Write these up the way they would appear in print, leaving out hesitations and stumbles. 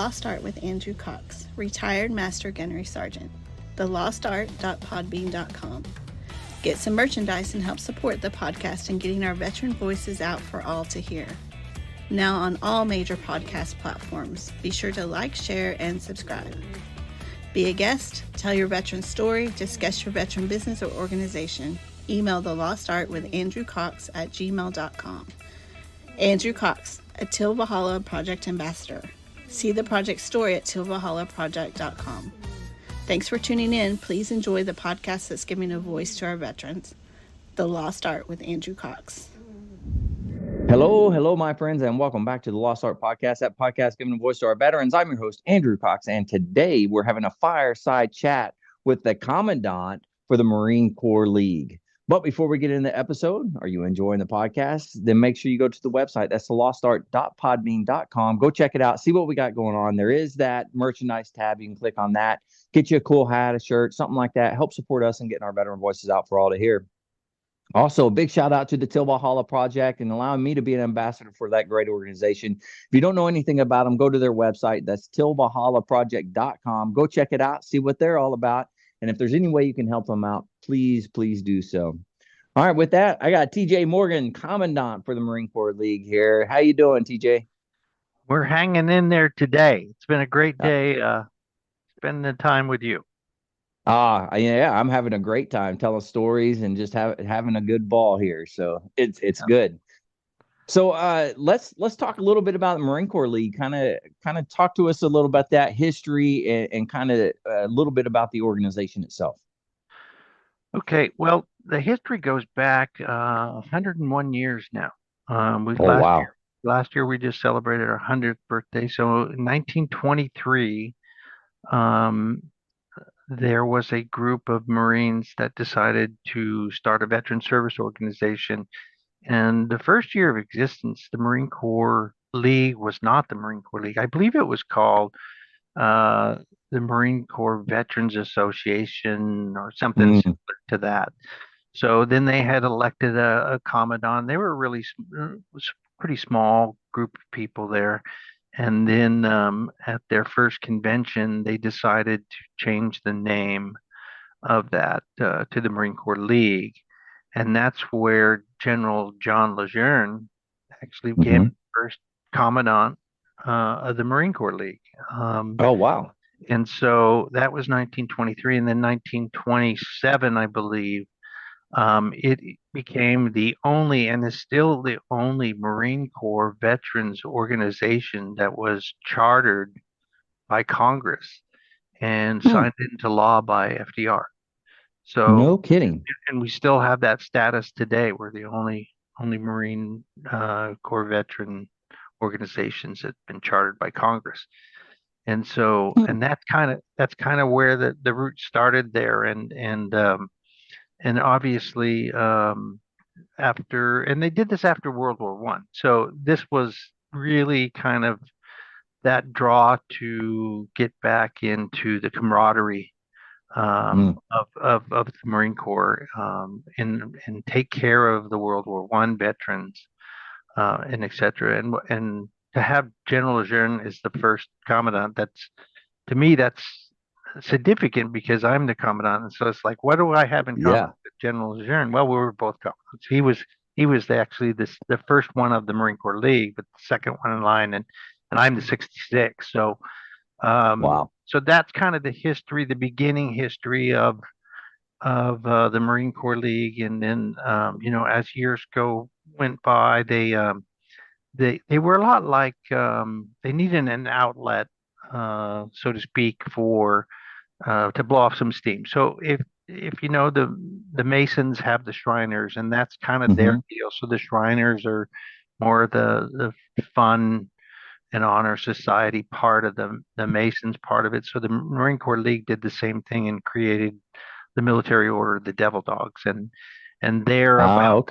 Lost Art with Andrew Cox, retired Master Gunnery Sergeant. thelostart.podbean.com. Get some merchandise and help support the podcast in getting our veteran voices out for all to hear. Now on all major podcast platforms. Be sure to like, share, and subscribe. Be a guest, tell your veteran story, discuss your veteran business or organization. Email The Lost Art with Andrew Cox at gmail.com. Andrew Cox, a Till Valhalla Project Ambassador. See the project story at tillvalhallaproject.com. Thanks for tuning in. Please enjoy the podcast that's giving a voice to our veterans. The Lost Art with Andrew Cox. Hello, my friends, and welcome back to the Lost Art Podcast, that podcast giving a voice to our veterans. I'm your host, Andrew Cox, and today we're having a fireside chat with the Commandant for the Marine Corps League. But before we get into the episode, are you enjoying the podcast? Then make sure you go to the website. That's thelostart.podbean.com. Go check it out. See what we got going on. There is that merchandise tab. You can click on that. Get you a cool hat, a shirt, something like that. Help support us in getting our veteran voices out for all to hear. Also, a big shout out to the Till Valhalla Project and allowing me to be an ambassador for that great organization. If you don't know anything about them, go to their website. That's tillvalhallaproject.com. Go check it out. See what they're all about. And if there's any way you can help them out, please do so. All right, with that, I got TJ Morgan, Commandant for the Marine Corps League here. How you doing, TJ? We're hanging in there today. It's been a great day spending the time with you. Yeah, I'm having a great time telling stories and just having a good ball here. So it's good. So let's talk a little bit about the Marine Corps League. Kind of talk to us a little about that history and kind of a little bit about the organization itself. Okay, well, the history goes back 101 years now. Last year we just celebrated our 100th birthday. So in 1923, there was a group of Marines that decided to start a veteran service organization. And the first year of existence, the Marine Corps League was not the Marine Corps League. I believe it was called the Marine Corps Veterans Association or something similar to that. So then they had elected a commandant. They were was a pretty small group of people there. And then at their first convention, they decided to change the name of that to the Marine Corps League. And that's where General John Lejeune actually became the first commandant of the Marine Corps League. Oh, wow. And so that was 1923. And then 1927, I believe, it became the only and is still the only Marine Corps veterans organization that was chartered by Congress and signed into law by FDR. So no kidding. And we still have that status today. We're the only Marine Corps veteran organizations that's been chartered by Congress. And so and that's kind of where the root started there. And obviously after, and they did this after World War I. So this was really kind of that draw to get back into the camaraderie of the Marine Corps and take care of the World War I veterans and et cetera. And to have General Lejeune as the first commandant, to me that's significant because I'm the commandant, and so it's like, what do I have in common with General Lejeune? Well, we were both commandants. He was actually the first one of the Marine Corps League, but the second one in line, and I'm the 66. So wow. So that's kind of the history, the beginning history of the Marine Corps League, and then as years went by, they were a lot like they needed an outlet, so to speak, for to blow off some steam. So if the Masons have the Shriners, and that's kind of their deal. So the Shriners are more the fun and honor society part of the Masons part of it. So the Marine Corps League did the same thing and created the military order, the Devil Dogs, and they're about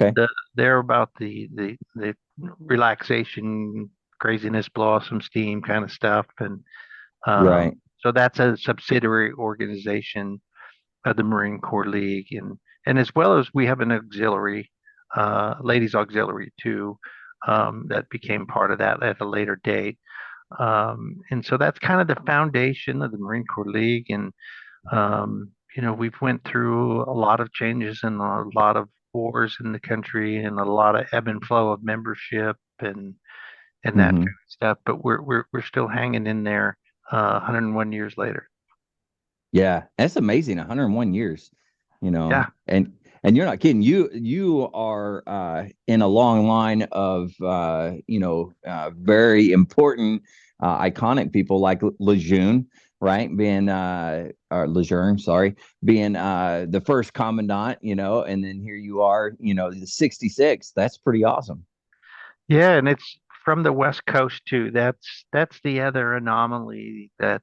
the relaxation, craziness, blow off some steam kind of stuff. And right. So that's a subsidiary organization of the Marine Corps League, and as well as we have an auxiliary, ladies auxiliary too, that became part of that at a later date. And so that's kind of the foundation of the Marine Corps League. And we've went through a lot of changes and a lot of wars in the country and a lot of ebb and flow of membership and that kind Hmm. of stuff. But we're still hanging in there, 101 years later. Yeah, that's amazing. 101 years, Yeah. and you're not kidding. You are in a long line of very important, iconic people like Lejeune, right? Being or Lejeune, sorry, being the first commandant, and then here you are, the 66. That's pretty awesome. Yeah, and it's from the West Coast too. That's the other anomaly that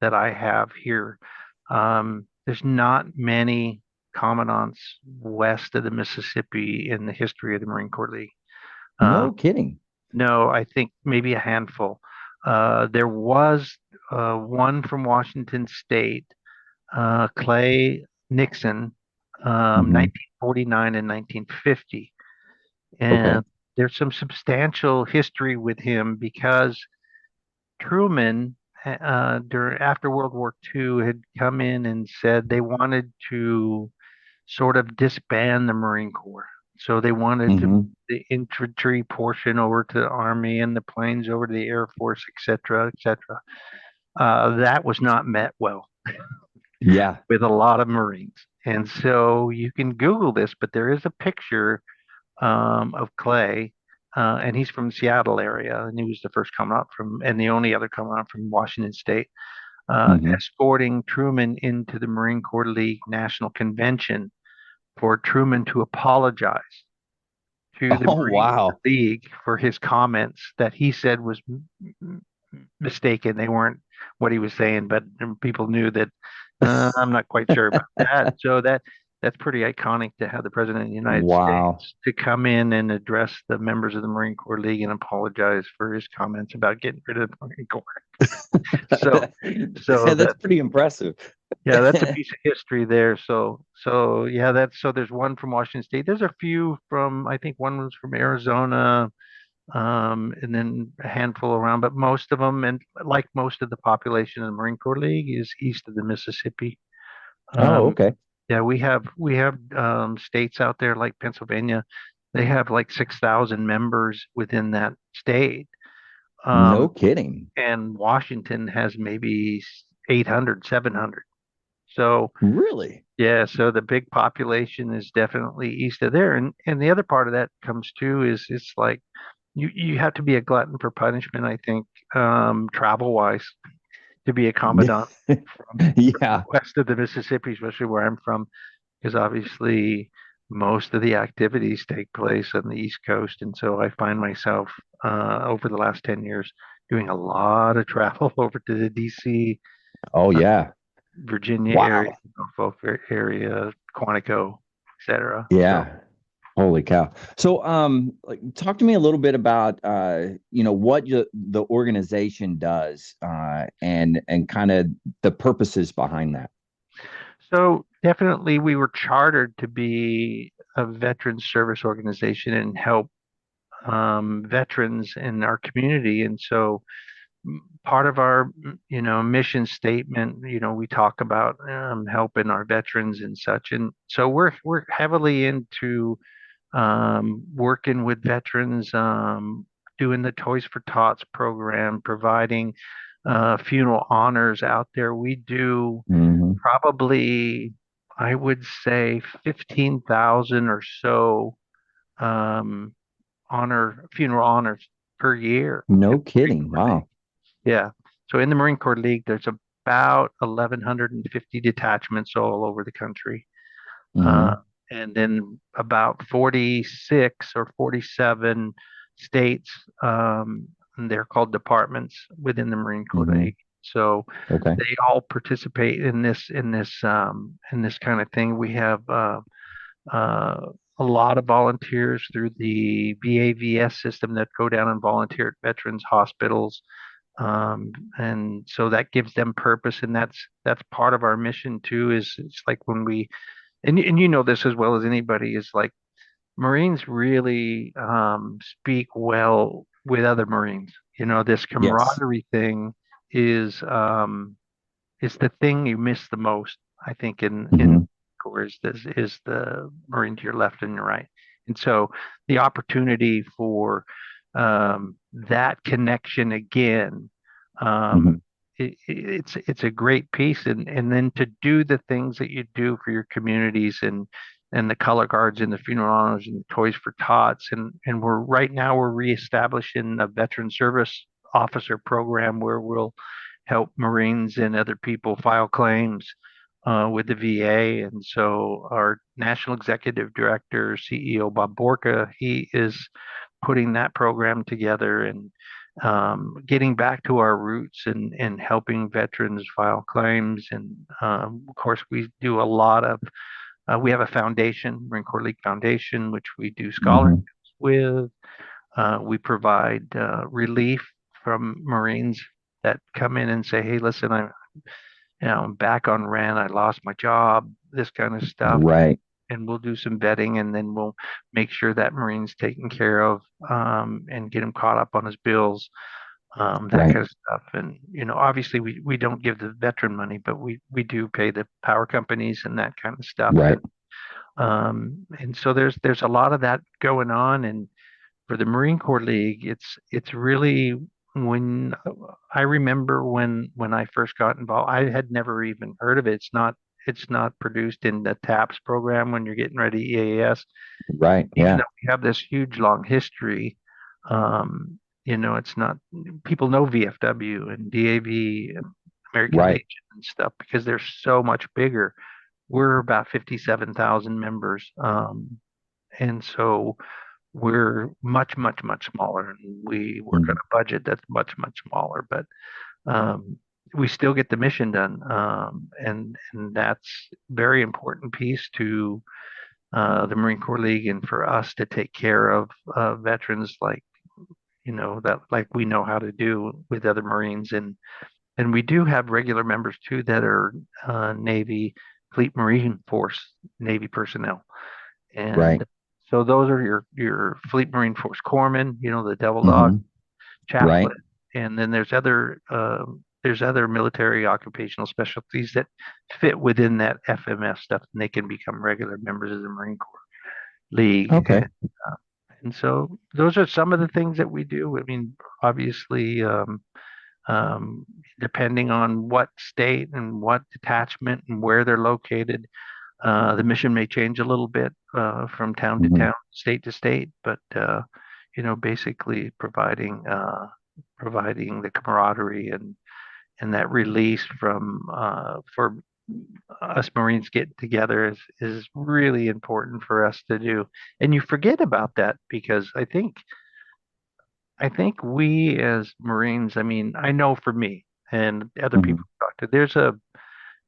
I have here. There's not many commandants west of the Mississippi in the history of the Marine Corps League. Um, No kidding. no, I think maybe a handful. There was one from Washington State, Clay Nixon, Hmm. 1949 and 1950. Okay. And there's some substantial history with him because Truman, after World War II, had come in and said they wanted to sort of disband the Marine Corps. So they wanted to Hmm. the infantry portion over to the Army and the planes over to the Air Force, et cetera, et cetera. That was not met well Yeah. with a lot of Marines. And so you can Google this, but there is a picture of Clay, and he's from the Seattle area, and he was the first coming up from, and the only other coming up from Washington State, Hmm. escorting Truman into the Marine Corps League National Convention for Truman to apologize to the Oh, Marine Corps wow. League for his comments that he said was mistaken. They weren't what he was saying, but people knew that. I'm not quite sure about that. So that's pretty iconic to have the President of the United Wow. States to come in and address the members of the Marine Corps League and apologize for his comments about getting rid of the Marine Corps. So so That's that pretty impressive. yeah, that's a piece of history there. So yeah, that's so there's one from Washington State. There's a few from I think one was from Arizona, and then a handful around, but most of them, and like most of the population of the Marine Corps League, is east of the Mississippi. Oh, Um, okay. yeah, we have states out there like Pennsylvania. They have like 6,000 members within that state, No um, kidding. and Washington has maybe 800, 700. So Really? yeah, so the big population is definitely east of there, and the other part of that comes too is it's like you have to be a glutton for punishment, I think, travel wise, to be a commandant from Yeah. west of the Mississippi, especially where I'm from, because obviously most of the activities take place on the East Coast, and so I find myself over the last 10 years doing a lot of travel over to the DC, Oh, yeah. Virginia area, Wow. Norfolk area, Quantico, etc. So, Yeah. Holy cow. So, like, talk to me a little bit about, what the organization does, and kind of the purposes behind that. so definitely we were chartered to be a veteran service organization and help veterans in our community. And so part of our, mission statement, we talk about helping our veterans and such. And so we're heavily into working with veterans, doing the Toys for Tots program, providing funeral honors out there. We do Hmm. probably, I would say, 15,000 or so um, funeral honors per year in No the Marine kidding. Corps League. Wow. Yeah. So in the Marine Corps League, there's about 1,150 detachments all over the country. Uh, Hmm. and then about 46 or 47 states, and they're called departments within the Marine Corps Hmm. League. So Okay. they all participate in this kind of thing. We have uh, a lot of volunteers through the VAVS system that go down and volunteer at veterans hospitals, and so that gives them purpose, and that's part of our mission too. Is it's like when we and you know this as well as anybody is like Marines really speak well with other Marines. This Yes. camaraderie thing is is the thing you miss the most, I think, in Hmm. Corps is the Marine to your left and your right. And so the opportunity for that connection again, um, Hmm. it's a great piece, and then to do the things that you do for your communities and the color guards and the funeral honors and the toys for tots, and we're right now we're reestablishing a veteran service officer program where we'll help Marines and other people file claims with the VA. And so our national executive director, CEO Bob Borka, he is putting that program together and getting back to our roots and helping veterans file claims. And of course, we do a lot of, we have a foundation, Marine Corps League Foundation, which we do scholarships Hmm. with. We provide relief from Marines that come in and say, "Hey, listen, I'm back on rent. I lost my job. This kind of stuff." Right. And we'll do some vetting, and then we'll make sure that Marine's taken care of, and get him caught up on his bills, that Right. kind of stuff. And obviously, we don't give the veteran money, but we do pay the power companies and that kind of stuff. Right. And so there's a lot of that going on, and for the Marine Corps League, it's really when I remember when I first got involved, I had never even heard of it. It's not produced in the TAPS program when you're getting ready EAS, Right. even Yeah. though we have this huge long history. It's not people know VFW and DAV and American Right. Legion and stuff because they're so much bigger. We're about 57,000 members, and so we're much, much, much smaller, and we work on Mhm. a budget that's much, much smaller, but um, we still get the mission done, and that's very important piece to the Marine Corps League and for us to take care of veterans like that like we know how to do with other Marines, and we do have regular members too that are Navy Fleet Marine Force Navy personnel. Right. And so those are your Fleet Marine Force corpsmen, the Devil Dog Hmm. chaplain, Right. and then there's other military occupational specialties that fit within that FMF stuff, and they can become regular members of the Marine Corps League. Okay. And so those are some of the things that we do. I mean, obviously, um, depending on what state and what detachment and where they're located, the mission may change a little bit from town to Hmm. town, state to state, but basically providing the camaraderie and that release from for us Marines getting together is really important for us to do. And you forget about that because I think we as Marines, I mean, I know for me and other Hmm. people I've talked to,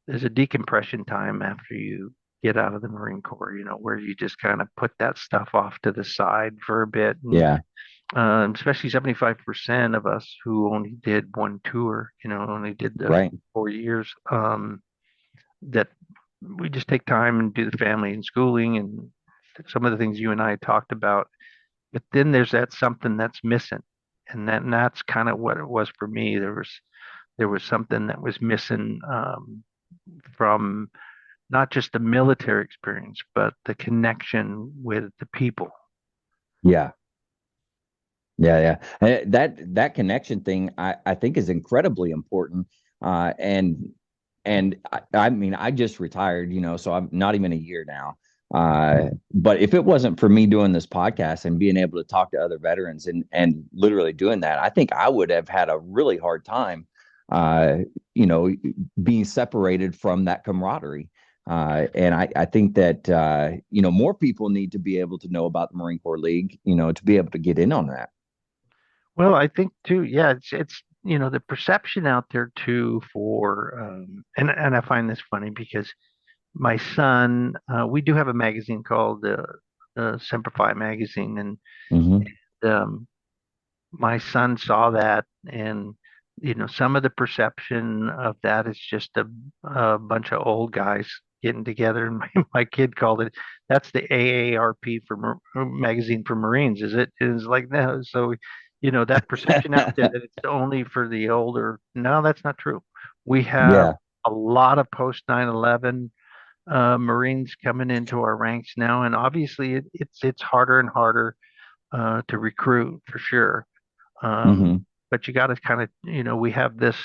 there's a decompression time after you get out of the Marine Corps, where you just kind of put that stuff off to the side for a bit. And Yeah. especially 75% of us who only did one tour, only did the Right. 4 years, that we just take time and do the family and schooling and some of the things you and I talked about. But then there's that something that's missing. And that's kind of what it was for me. There was something that was missing from not just the military experience, but the connection with the people. Yeah. Yeah. Yeah. That connection thing, I think, is incredibly important. And I mean, I just retired, so I'm not even a year now. But if it wasn't for me doing this podcast and being able to talk to other veterans and literally doing that, I think I would have had a really hard time, uh, you know, being separated from that camaraderie. And I think that more people need to be able to know about the Marine Corps League, to be able to get in on that. Well, I think too, yeah, it's the perception out there too for and I find this funny because my son, we do have a magazine called Simplify magazine, and Hmm. um, my son saw that, and some of the perception of that is just a bunch of old guys getting together, and my kid called it, that's the AARP for magazine for Marines, is it is like, no. So that perception out there that it's only for the older. No, that's not true. We have Yeah. a lot of post 9/11 Marines coming into our ranks now, and obviously it's harder and harder to recruit for sure. Um, Hmm. but you got to kind of, we have this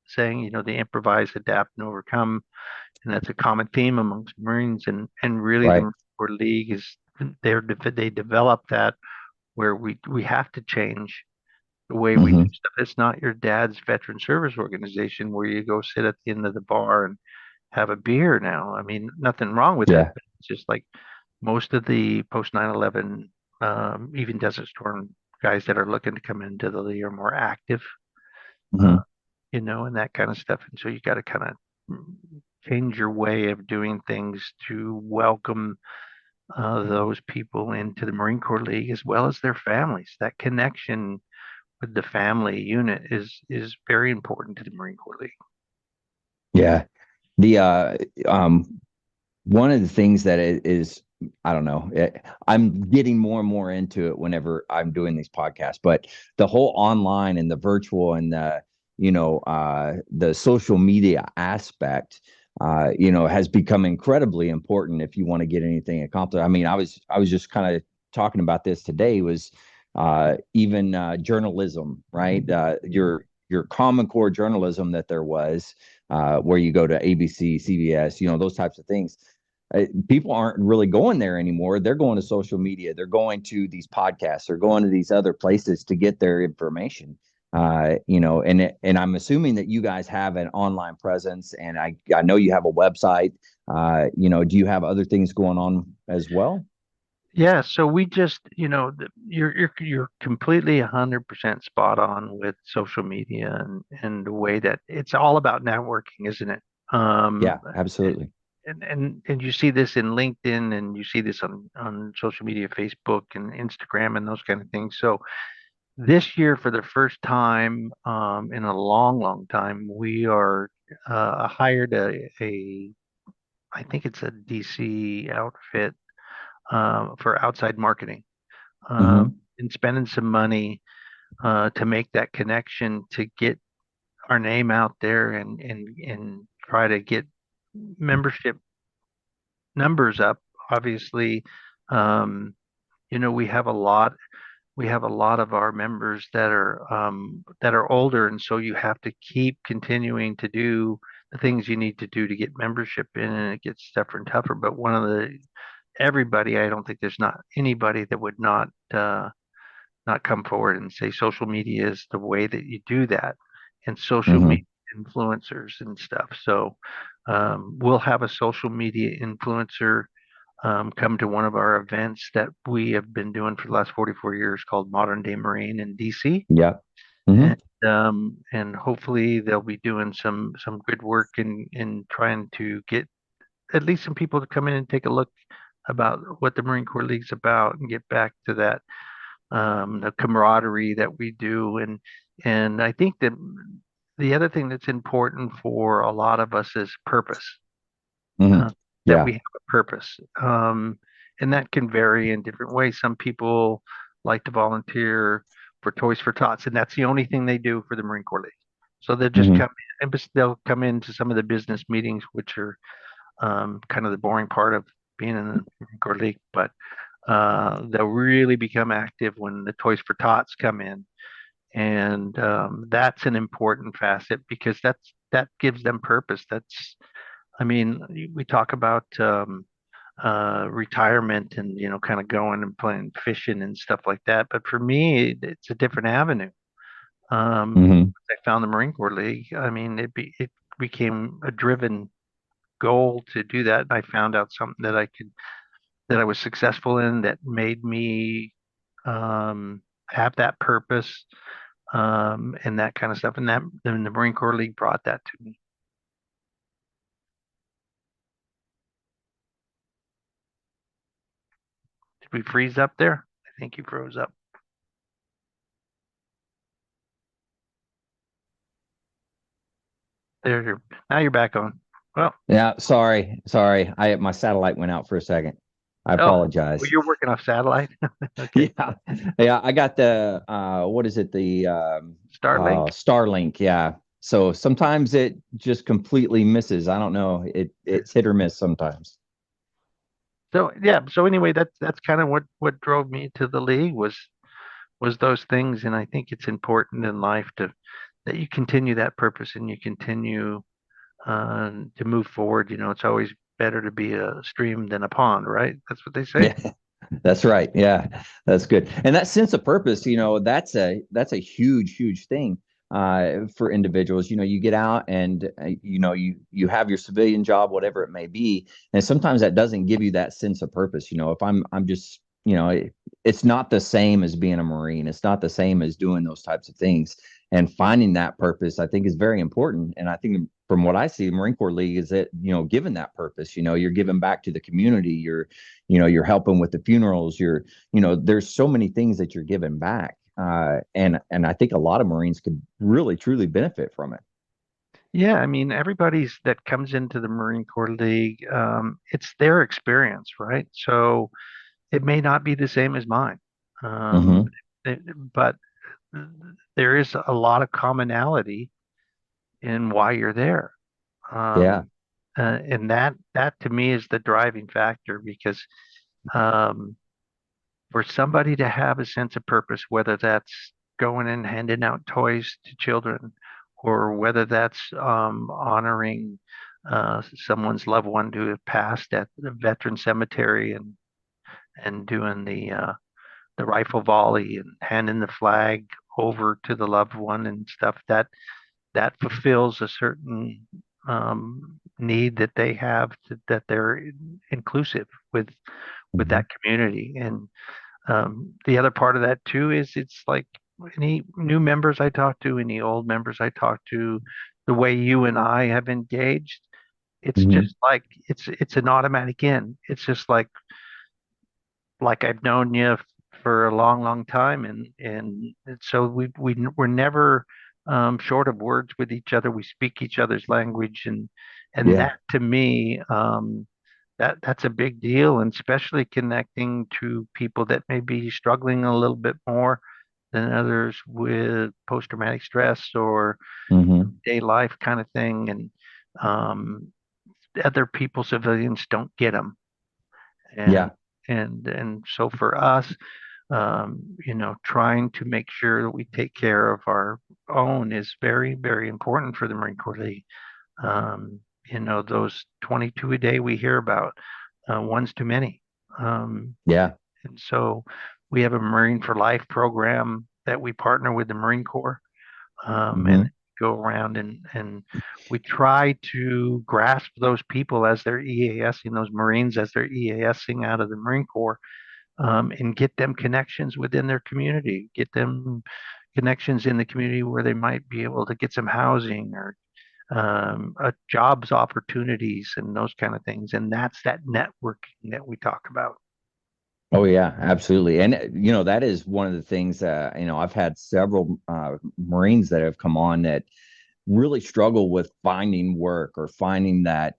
saying, the improvise, adapt, and overcome, and that's a common theme amongst Marines, and really the Right. Marine Corps League is they develop that where we have to change the way we do Hmm. stuff. It's not your dad's veteran service organization where you go sit at the end of the bar and have a beer now. I mean, nothing wrong with that, Yeah. but it's just like most of the post 9/11, even Desert Storm guys that are looking to come into the league are more active, uh, Hmm. and that kind of stuff. And so you got to kind of change your way of doing things to welcome those people into the Marine Corps League as well as their families. That connection with the family unit is very important to the Marine Corps League. Yeah. The one of the things that is, I don't know, I'm getting more and more into it whenever I'm doing these podcasts, but the whole online and the virtual and the social media aspect, has become incredibly important if you want to get anything accomplished. I mean, I was just kind of talking about this today, was even journalism, right? Your Common Core journalism that there was, where you go to ABC, CBS, those types of things. People aren't really going there anymore. They're going to social media. They're going to these podcasts. They're going to these other places to get their information. And I'm assuming that you guys have an online presence, and I know you have a website. Do you have other things going on as well? Yeah, so we just, you're completely 100% spot on with social media and the way that it's all about networking, isn't it? Yeah, Um, absolutely. and you see this in LinkedIn and you see this on social media, Facebook and Instagram and those kind of things. So this year, for the first time in a long, long time, we are hired I think it's a DC outfit for outside marketing, Hmm. and spending some money to make that connection to get our name out there and try to get membership numbers up. Obviously, um, we have a lot of our members that are older, and so you have to keep continuing to do the things you need to do to get membership in, and it gets tougher and tougher. But one of the everybody, I don't think there's not anybody that would not come forward and say social media is the way that you do that, and social media Hmm. influencers and stuff. So we'll have a social media influencer come to one of our events that we have been doing for the last 44 years called Modern Day Marine in DC. Yeah. Hmm. And hopefully they'll be doing some good work in trying to get at least some people to come in and take a look about what the Marine Corps League's about and get back to that the camaraderie that we do. And I think that the other thing that's important for a lot of us is purpose, Hmm. uh, that Yeah. we have a purpose. And that can vary in different ways. Some people like to volunteer for Toys for Tots, and that's the only thing they do for the Marine Corps League. So they'll just Hmm. come in, and they'll come into some of the business meetings, which are kind of the boring part of being in the Marine Corps League. But they'll really become active when the Toys for Tots come in, and that's an important facet because that gives them purpose. I mean, we talk about retirement and kind of going and playing fishing and stuff like that, but for me, it's a different avenue. Hmm. I found the Marine Corps League. I mean, it became a driven goal to do that, and I found out something that I was successful in that made me have that purpose, and that kind of stuff. And that then the Marine Corps League brought that to me. Did we freeze up there? I think you froze up. Now you're back on. Well, Yeah. Sorry. My satellite went out for a second. I Oh, well, apologize. you're working off satellite. Okay. Yeah. Yeah. I got the, what is it? The Starlink. Starlink. Yeah. So sometimes it just completely misses. I don't know. It's hit or miss sometimes. So yeah. So anyway, that's kind of what drove me to the league was those things, and I think it's important in life to that you continue that purpose and you continue to move forward. It's always better to be a stream than a pond, right? That's what they say. Yeah. That's right. Yeah, that's good. And that sense of purpose, that's a huge, huge thing for individuals. You get out and you have your civilian job, whatever it may be, and sometimes that doesn't give you that sense of purpose. If I'm just, it's not the same as being a Marine. It's not the same as doing those types of things. And finding that purpose, I think, is very important. And I think from what I see, the Marine Corps League is that given that purpose, you're giving back to the community. You're helping with the funerals. There's so many things that you're giving back, and I think a lot of Marines could really truly benefit from it. Yeah, I mean, everybody's that comes into the Marine Corps League, it's their experience, right? So it may not be the same as mine, um, Hmm. but there is a lot of commonality in why you're there. Yeah. Um, and that to me is the driving factor because um, for somebody to have a sense of purpose, whether that's going and handing out toys to children, or whether that's honoring someone's loved one who have passed at the veteran cemetery and doing the rifle volley and handing the flag over to the loved one and stuff that fulfills a certain need that they have that they're inclusive with Hmm. that community. And the other part of that too is it's like any new members I talk to, any old members I talk to, the way you and I have engaged, it's Hmm. just like it's an automatic in. It's just like I've known you for a long, long time, and so we're never short of words with each other. We speak each other's language, and Yeah. that to me, that's a big deal, and especially connecting to people that may be struggling a little bit more than others with post-traumatic stress or Hmm. day life kind of thing, and um, other people, civilians, don't get them, and Yeah. and so for us, trying to make sure that we take care of our own is very, very important for the Marine Corps League. Those 22 a day we hear about, one's too many. Um, Yeah. and so we have a Marine for Life program that we partner with the Marine Corps, and Hmm. go around and we try to grasp those people as they're EASing, those Marines as they're EASing out of the Marine Corps, and get them connections within their community, get them connections in the community where they might be able to get some housing or jobs opportunities and those kind of things. And that's that networking that we talk about. Oh yeah, absolutely. And that is one of the things I've had several Marines that have come on that really struggle with finding work or finding that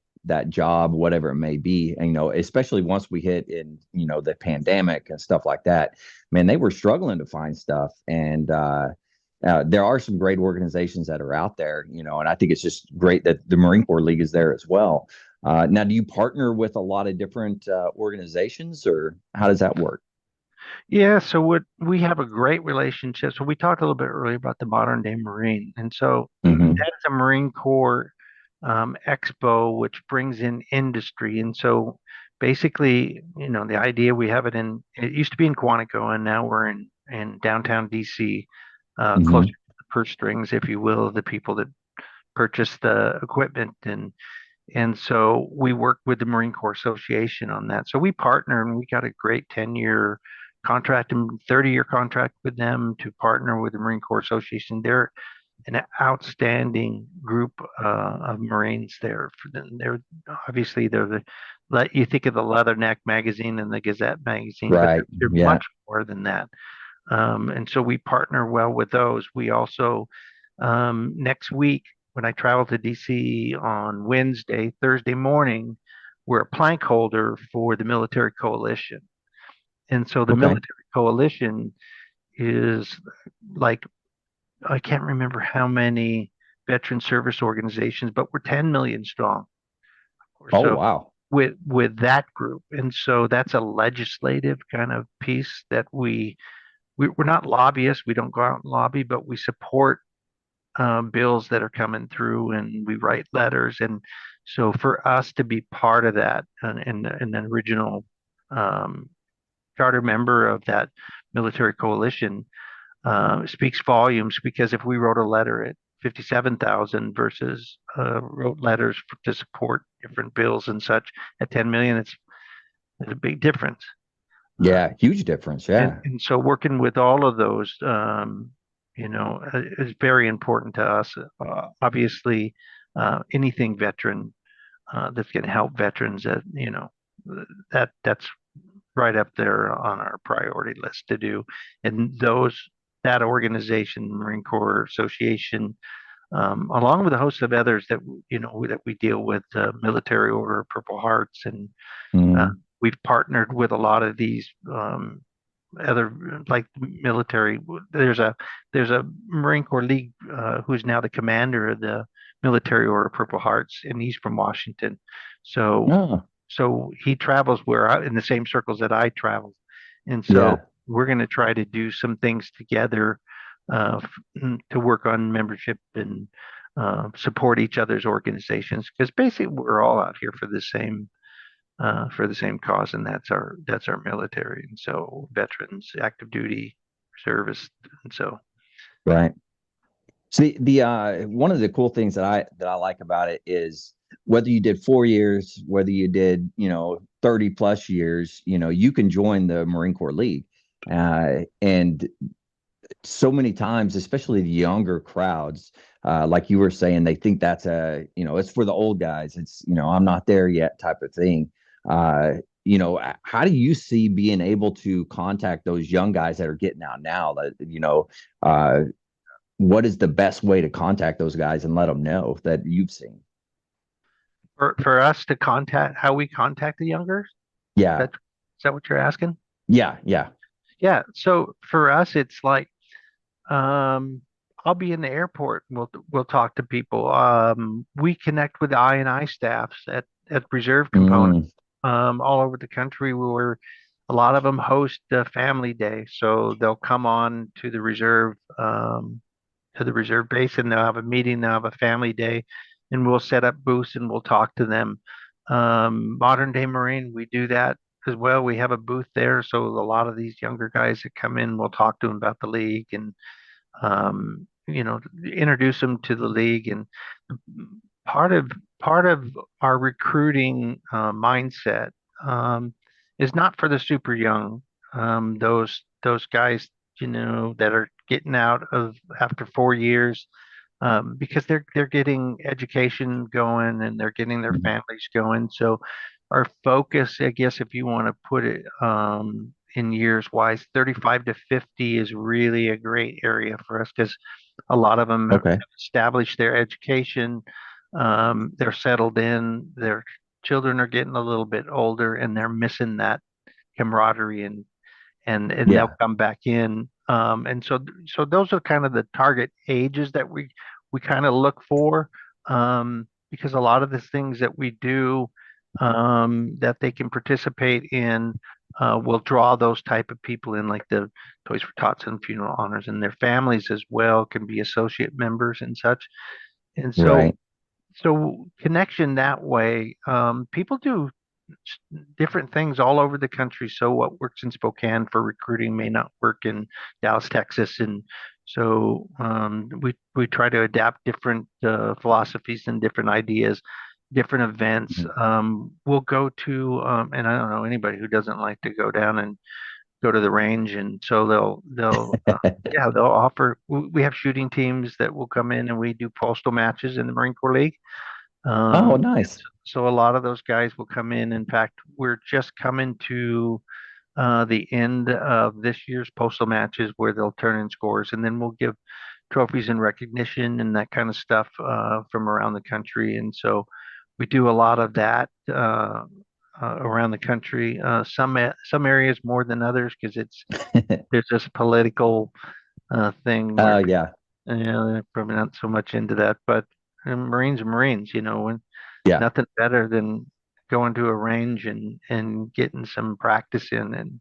job, whatever it may be. And, especially once we hit in, the pandemic and stuff like that, man, they were struggling to find stuff. And there are some great organizations that are out there, and I think it's just great that the Marine Corps League is there as well. Now, do you partner with a lot of different organizations, or how does that work? Yeah, so what we have a great relationship. So we talked a little bit earlier about the modern day Marine, and so Hmm. that is a Marine Corps expo, which brings in industry. And so basically, the idea we have it used to be in Quantico, and now we're in downtown DC, closer Hmm. to the purse strings, if you will, of the people that purchase the equipment. And so we work with the Marine Corps Association on that. So we partner and we got a great 10-year contract and 30-year contract with them to partner with the Marine Corps Association. They're an outstanding group of Marines there. They're obviously they're the let you think of the Leatherneck magazine and the Gazette magazine, but Right. they're Yeah. much more than that. And so we partner well with those. We also next week when I travel to DC on Wednesday, Thursday morning, we're a plank holder for the military coalition. And so the Okay. military coalition is like, I can't remember how many veteran service organizations, but we're 10 million strong or Oh, so wow. with that group. And so that's a legislative kind of piece that we're not lobbyists. We don't go out and lobby, but we support bills that are coming through, and we write letters. And so for us to be part of that and an original um, charter member of that military coalition speaks volumes, because if we wrote a letter at 57,000 versus wrote letters to support different bills and such at 10 million, it's a big difference. Yeah, huge difference. And Yeah. and so working with all of those, is very important to us. Obviously, anything veteran that's going to help veterans, that's right up there on our priority list to do. And that organization, Marine Corps Association, along with a host of others that we deal with, Military Order of Purple Hearts, and uh, Mhm. we've partnered with a lot of these other, like military. There's a Marine Corps League who's now the commander of the Military Order of Purple Hearts, and he's from Washington. So Oh, so he travels in the same circles that I travel, and so yeah. we're going to try to do some things together to work on membership and support each other's organizations, because basically we're all out here for the same cause, and that's our military, and so veterans, active duty, reservists, and so. Right. See, the one of the cool things that I like about it is whether you did 4 years, whether you did, 30 plus years, you can join the Marine Corps League. And so many times, especially the younger crowds, like you were saying, they think that's it's for the old guys. It's, I'm not there yet type of thing. How do you see being able to contact those young guys that are getting out now that, what is the best way to contact those guys and let them know that you've seen? For us to contact, how we contact the younger, Yeah. is that what you're asking? Yeah. Yeah. Yeah, so for us it's like, Um, I'll be in the airport, and we'll talk to people. We connect with I&I staffs at reserve components Mm, all over the country, where a lot of them host a family day, so they'll come on to the reserve base, and they'll have a meeting, they'll have a family day, and we'll set up booths and we'll talk to them. Modern Day Marine, we do that as well. We have a booth there, so a lot of these younger guys that come in, we'll talk to them about the league, and introduce them to the league. And part of part of our recruiting mindset um, is not for the super young, those guys, that are getting out of after 4 years, because they're getting education going and they're getting their families going. So our focus, I guess, if you want to put it in years wise, 35 to 50 is really a great area for us, because a lot of them have okay. established their education. They're settled in. Their children are getting a little bit older, and they're missing that camaraderie, and they'll Yeah. come back in. And so those are kind of the target ages that we kind of look for, because a lot of the things that we do, that they can participate in, will draw those type of people in, like the Toys for Tots and Funeral Honors, and their families as well can be associate members and such. And so Right. so connection that way. People do different things all over the country. So what works in Spokane for recruiting may not work in Dallas, Texas, and so we try to adapt different philosophies and different ideas, different events. Mhm. We'll go to, and I don't know anybody who doesn't like to go down and go to the range, and so they'll yeah, they'll offer. We have shooting teams that will come in, and we do postal matches in the Marine Corps League. Oh, And nice. so a lot of those guys will come in. In fact, we're just coming to the end of this year's postal matches, where they'll turn in scores, and then we'll give trophies and recognition and that kind of stuff from around the country. And so we do a lot of that around the country. Some areas more than others because there's this political thing where Oh yeah. they're probably not so much into that. But Marines are Marines, when Yeah. nothing better than going to a range and getting some practice in,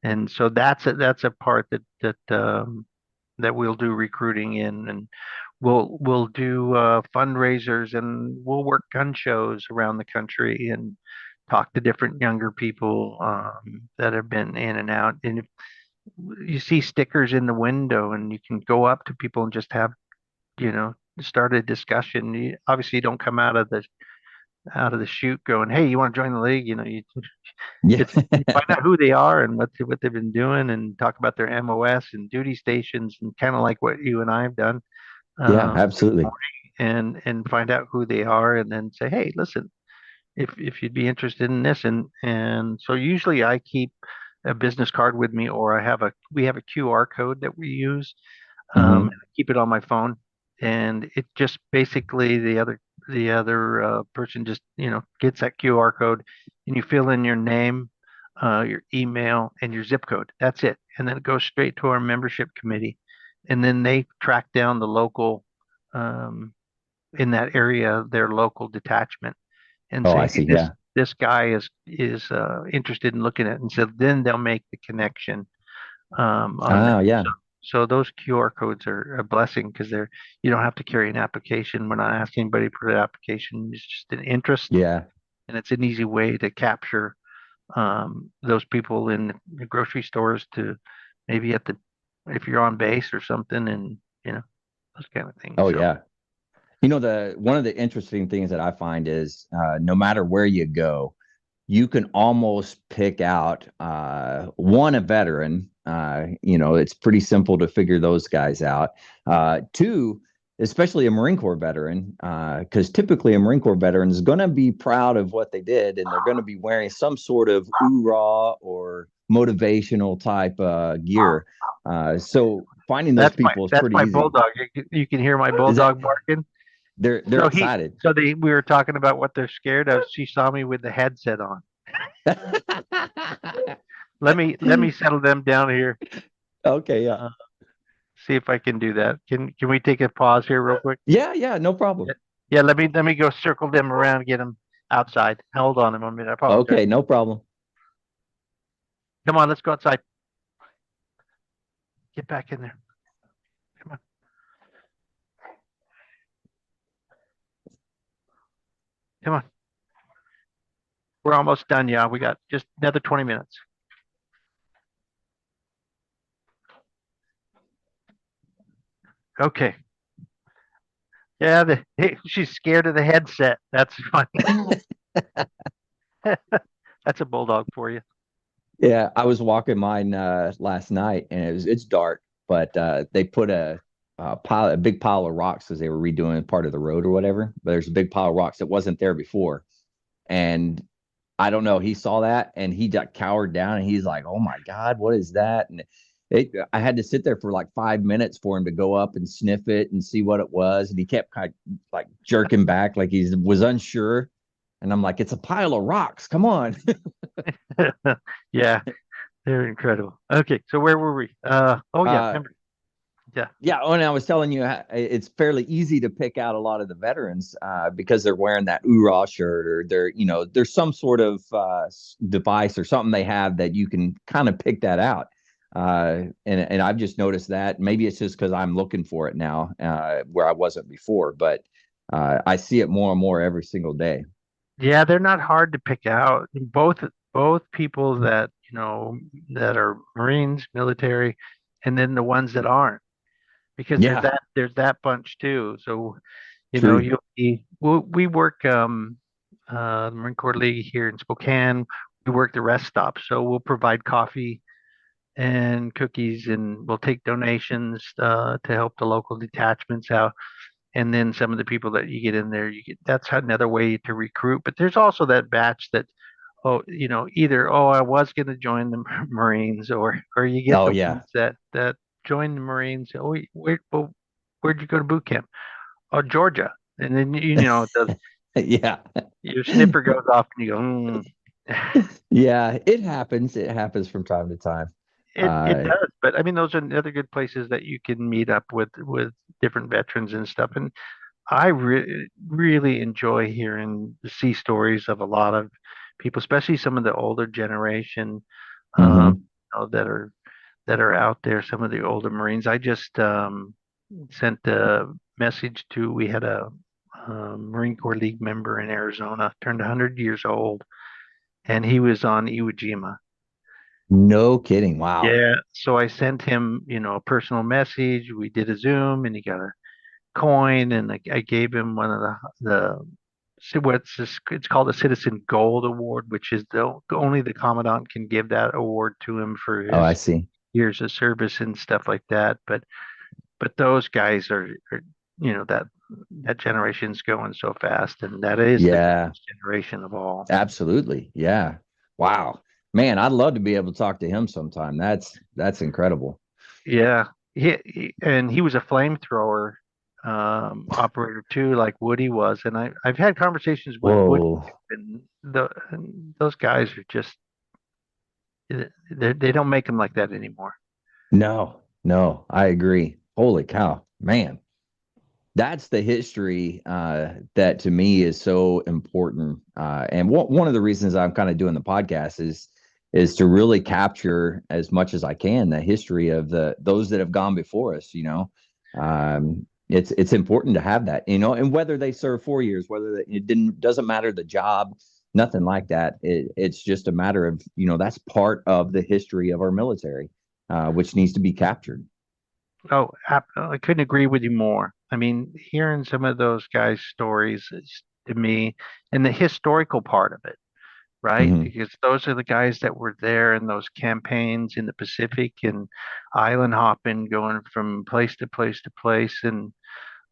and so that's a part that we'll do recruiting in, and we'll do fundraisers, and we'll work gun shows around the country and talk to different younger people that have been in and out. And if you see stickers in the window, and you can go up to people and just have, start a discussion. Obviously, you don't come out of the chute going, "Hey, you want to join the league?" Yeah. You find out who they are and what they've been doing, and talk about their MOS and duty stations, and kind of like what you and I have done, Yeah, uh, absolutely. and find out who they are, and then say, "Hey, listen, if you'd be interested in this," and so usually I keep a business card with me, or we have a QR code that we use. Hmm. I keep it on my phone, and it just basically the other person just gets that QR code, and you fill in your name, your email, and your zip code. That's it, and then it goes straight to our membership committee, and then they track down the local um, in that area, their local detachment, and Oh, I say, "Hey, see. this Yeah. this guy is interested in looking at it," and so then they'll make the connection on Oh, that. yeah. So those QR codes are a blessing because you don't have to carry an application. We're not asking anybody for an application. It's just an interest, Yeah. and it's an easy way to capture those people in the grocery stores, to maybe if you're on base or something, and those kind of things. Oh, So yeah. The one of the interesting things that I find is no matter where you go, you can almost pick out one, a veteran. It's pretty simple to figure those guys out. Two, especially a Marine Corps veteran, because typically a Marine Corps veteran is going to be proud of what they did, and they're going to be wearing some sort of hoorah or motivational type gear. So finding those people is that's pretty my easy. bulldog. You can hear my Is that bulldog barking. they're So excited? we were talking about what they're scared of. She saw me with the headset on. Let me settle them down here. Okay, yeah. Uh, See if I can do that. Can we take a pause here real quick? Yeah, yeah, no Yeah. problem. Yeah, let me go circle them around, get them outside. Hold on a moment. I apologize. Okay, no problem. Come on, let's go outside. Get back in there. Come on. Come on. We're almost done, yeah. We got just another 20 minutes. Okay. Yeah, she's scared of the headset. That's funny. That's a bulldog for you. Yeah, I was walking mine last night, and it's dark, but they put a big pile of rocks because they were redoing part of the road or whatever. But there's a big pile of rocks that wasn't there before, and I don't know. He saw that and he got cowered down, and he's like, "Oh my God, what is that?" And I had to sit there for like 5 minutes for him to go up and sniff it and see what it was, and he kept kind of like jerking back like he was unsure. And I'm like, "It's a pile of rocks. Come on." Yeah, they're incredible. Okay, so where were we? Oh yeah, uh, remember. Yeah. Yeah, oh, and I was telling you, it's fairly easy to pick out a lot of the veterans because they're wearing that oorah shirt, or there's some sort of device or something they have that you can kind of pick that out. And I've just noticed that. Maybe it's just because I'm looking for it now, where I wasn't before, but I see it more and more every single day. Yeah, they're not hard to pick out. Both people that are Marines, military, and then the ones that aren't, because Yeah, there's that bunch too. So true. we work the Marine Corps League here in Spokane. We work the rest stops, so we'll provide coffee and cookies, and we'll take donations to help the local detachments out. And then some of the people that you get in there, that's another way to recruit. But there's also that batch that, either, I was going to join the Marines, or you get Oh the yeah, ones that join the Marines. Oh, where'd you go to boot camp? Oh, Georgia. And then the yeah. Your sniffer goes off and you go, mm. Yeah, it happens. It happens from time to time. It Uh, does, but I mean, those are other good places that you can meet up with different veterans and stuff. And I really enjoy hearing the sea stories of a lot of people, especially some of the older generation, mhm. that are out there. Some of the older Marines. I just sent a message to. We had a Marine Corps League member in Arizona, turned 100 years old, and he was on Iwo Jima. No kidding. Wow. Yeah, so I sent him, a personal message. We did a Zoom, and he got a coin, and I gave him one of it's called a Citizen Gold Award, which is only the Commandant can give that award to him for Oh, I his see. years of service and stuff like that. But those guys are that generation's going so fast, and that is the Yeah, greatest generation of all. absolutely. Yeah. Wow. Man, I'd love to be able to talk to him sometime. That's incredible. Yeah, and he was a flamethrower operator too, like Woody was. And I've had conversations with Woody, Whoa. and those guys are just they don't make them like that anymore. No, no, I agree. Holy cow, man. That's the history that to me is so important. And one of the reasons I'm kind of doing the podcast is to really capture as much as I can the history of those that have gone before us. It's important to have that. And whether they serve 4 years, whether it doesn't matter the job, nothing like that. It's just a matter of that's part of the history of our military, which needs to be captured. Oh, I couldn't agree with you more. I mean, hearing some of those guys' stories to me, and the historical part of it, right? Hmm. Because those are the guys that were there in those campaigns in the Pacific and island hopping, going from place to place to place. And,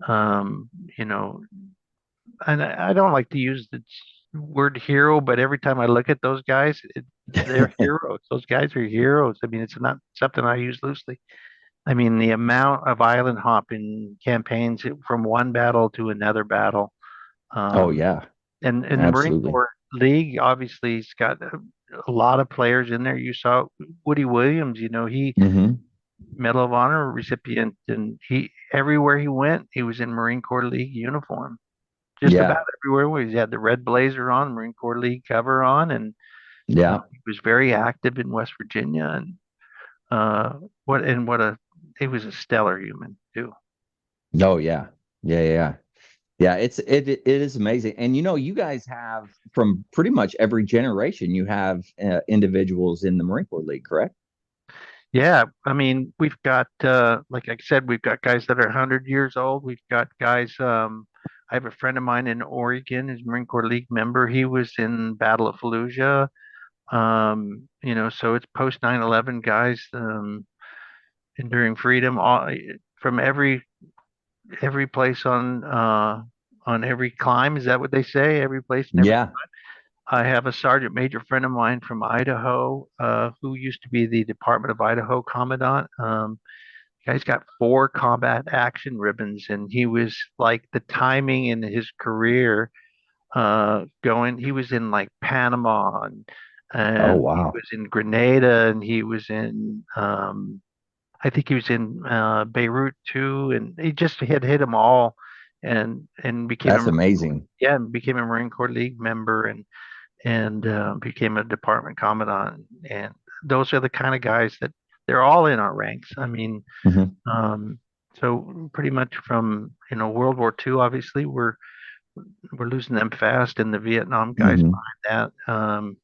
um, you know, and I don't like to use the word hero, but every time I look at those guys, they're heroes. Those guys are heroes. I mean, it's not something I use loosely. I mean, the amount of island hopping campaigns from one battle to another battle. Oh Um, yeah, and the Marine absolutely. Corps League obviously has got a lot of players in there. You saw Woody Williams, he Hmm. Medal of Honor recipient, and he everywhere he went, he was in Marine Corps League uniform. Just Yeah, about everywhere. He had the red blazer on, Marine Corps League cover on, and yeah. he was very active in West Virginia. And what a he was a stellar human too. Oh yeah, yeah, yeah, yeah. It is amazing, and you guys have from pretty much every generation. You have individuals in the Marine Corps League, correct? Yeah, I mean, we've got like I said, we've got guys that are 100 years old. We've got guys. I have a friend of mine in Oregon, he's a Marine Corps League member. He was in Battle of Fallujah. So it's post 9/11 guys, enduring freedom, from every place on every climb. Is that what they say? Every place and every. Yeah. I have a sergeant major friend of mine from Idaho, who used to be the Department of Idaho Commandant. Guy's got 4 combat action ribbons, and he was like the timing in his career. He was in like Panama, Oh and he wow. was in Grenada, and he was in I think he was in Beirut too, and he just had hit them all, and became a That's Marine Corps, amazing. yeah, and became a Marine Corps League member, and became a department commandant. And those are the kind of guys that they're all in our ranks. I mean, Hmm. um, so pretty much from World War II, obviously we're losing them fast, and the Vietnam guys Hmm. behind that.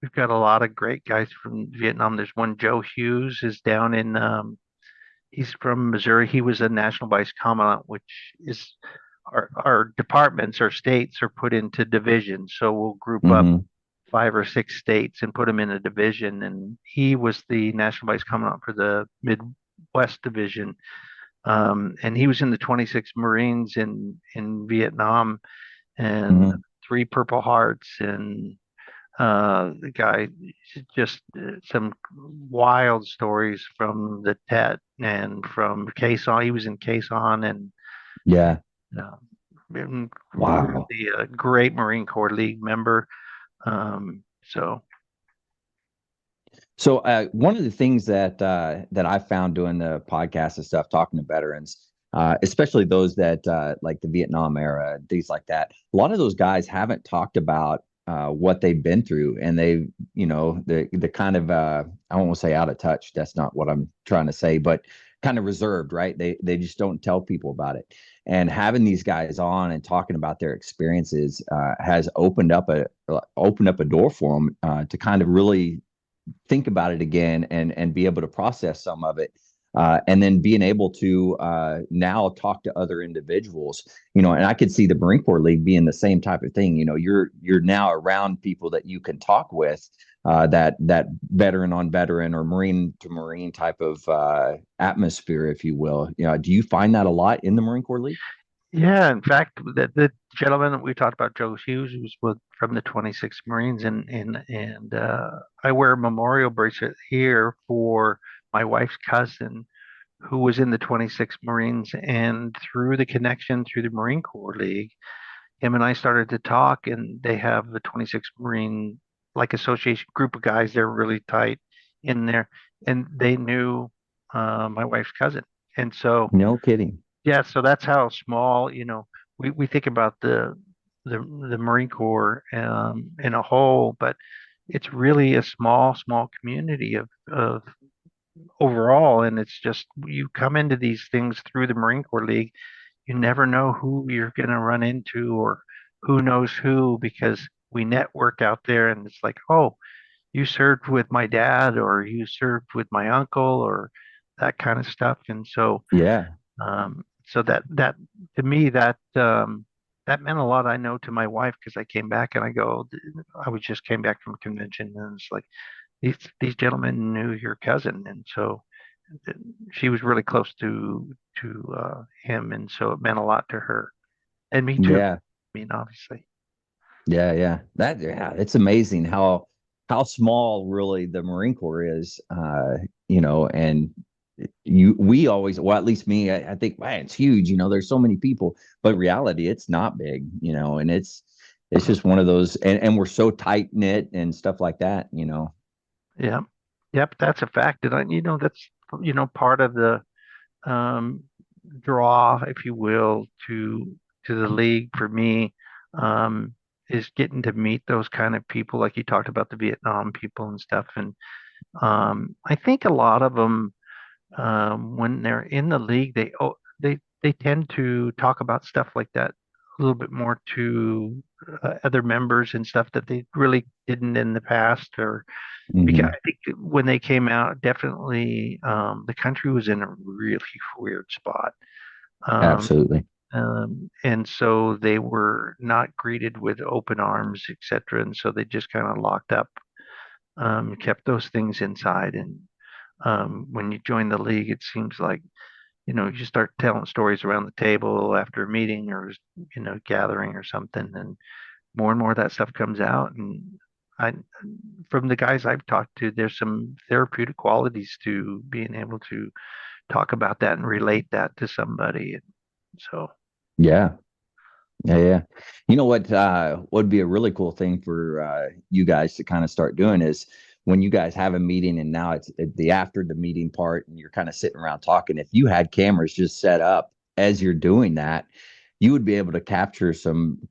We've got a lot of great guys from Vietnam. There's one Joe Hughes is down in he's from Missouri. He was a national vice commandant, which is our departments or states are put into divisions. So we'll group up Hmm. 5 or 6 states and put them in a division. And he was the national vice commandant for the Midwest division. And he was in the 26th Marines in Vietnam, and Hmm. 3 Purple Hearts, and the guy just some wild stories from the Tet and from Quezon. He was in Quezon, and Yeah. uh, Been Wow. really a great Marine Corps League member. So So one of the things that I found doing the podcast and stuff, talking to veterans, especially those that like the Vietnam era, things like that, a lot of those guys haven't talked about what they've been through, and they, the kind of I won't say out of touch. That's not what I'm trying to say, but kind of reserved, right? They just don't tell people about it. And having these guys on and talking about their experiences has opened up a door for them to kind of really think about it again and be able to process some of it, and then being able to now talk to other individuals, and I could see the Marine Corps League being the same type of thing. You're now around people that you can talk with, that veteran on veteran or Marine to Marine type of atmosphere, if you will. Do you find that a lot in the Marine Corps League? yeah, in fact, the gentleman that we talked about, Joe Hughes, was from the 26th Marines, and I wear a memorial bracelet here for my wife's cousin who was in the 26th Marines, and through the connection through the Marine Corps League, him and I started to talk, and they have the 26th Marine like association group of guys. They're really tight in there, and they knew my wife's cousin, and so No kidding. yeah, so that's how small, we think about the Marine Corps in a whole, but it's really a small community of overall, and it's just you come into these things through the Marine Corps League, you never know who you're going to run into or who knows who because we network out there, and it's like, oh, you served with my dad or you served with my uncle or that kind of stuff, and Yeah. so that to me that meant a lot. I know to my wife because I came back and I was just came back from a convention and it's like these gentlemen knew your cousin, and so she was really close to him, and so it meant a lot to her and me too. Yeah. I mean, obviously, Yeah. Yeah, it's amazing how small really the Marine Corps is. And we always, well, at least me, I think, man, it's huge. There's so many people, but in reality, it's not big. And it's just one of those, and we're so tight knit and stuff like that. yeah, yep, that's a fact, and that's part of the um, draw, if you will, to the league for me, um, is getting to meet those kind of people, like you talked about the Vietnam people and stuff. And I think a lot of them, when they're in the league, they tend to talk about stuff like that a little bit more to other members and stuff that they really didn't in the past, or because Hmm. I think when they came out, definitely the country was in a really weird spot. Um, Absolutely. and so they were not greeted with open arms, etc. And so they just kind of locked up, kept those things inside. And when you join the league, it seems like, you start telling stories around the table after a meeting or, gathering or something. And more of that stuff comes out. And I, from the guys I've talked to, there's some therapeutic qualities to being able to talk about that and relate that to somebody. And so, Yeah. Yeah. You know what would be a really cool thing for you guys to kind of start doing is when you guys have a meeting and now it's the after the meeting part and you're kind of sitting around talking, if you had cameras just set up as you're doing that, you would be able to capture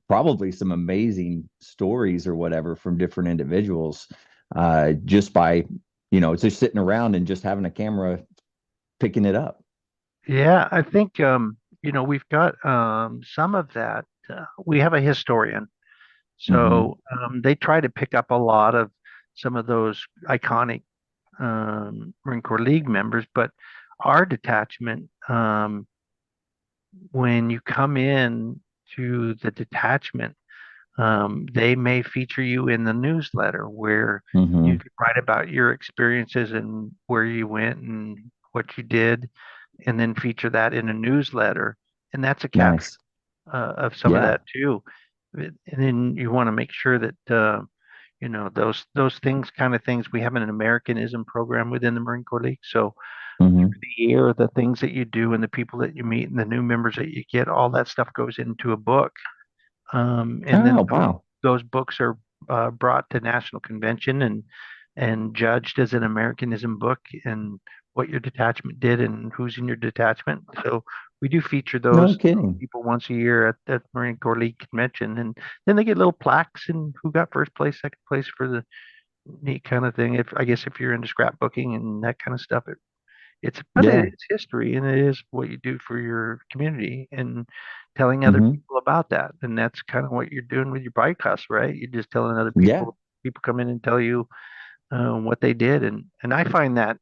probably some amazing stories or whatever from different individuals, just by, just sitting around and just having a camera picking it up. yeah, I think, we've got some of that. We have a historian. Hmm. So they try to pick up a lot of some of those iconic Marine Corps League members, but our detachment, when you come in to the detachment, they may feature you in the newsletter where you Hmm. can write about your experiences and where you went and what you did, and then feature that in a newsletter. And that's a capture Nice. of some of Yeah. that too. And then you want to make sure that those things, kind of things. We have an Americanism program within the Marine Corps League, so Hmm. the year, the things that you do and the people that you meet and the new members that you get, all that stuff goes into a book. And then Oh, wow. those books are brought to national convention and judged as an Americanism book and what your detachment did and who's in your detachment. So we do feature No those kidding. people once a year at Marine Corps League convention, and then they get little plaques and who got first place, second place for the neat kind of thing. If I guess if you're into scrapbooking and that kind of stuff, but it Yeah. is history and it is what you do for your community and telling other Hmm. people about that. And that's kind of what you're doing with your podcast, right? You're just telling other Yeah. people come in and tell you what they did. And I find that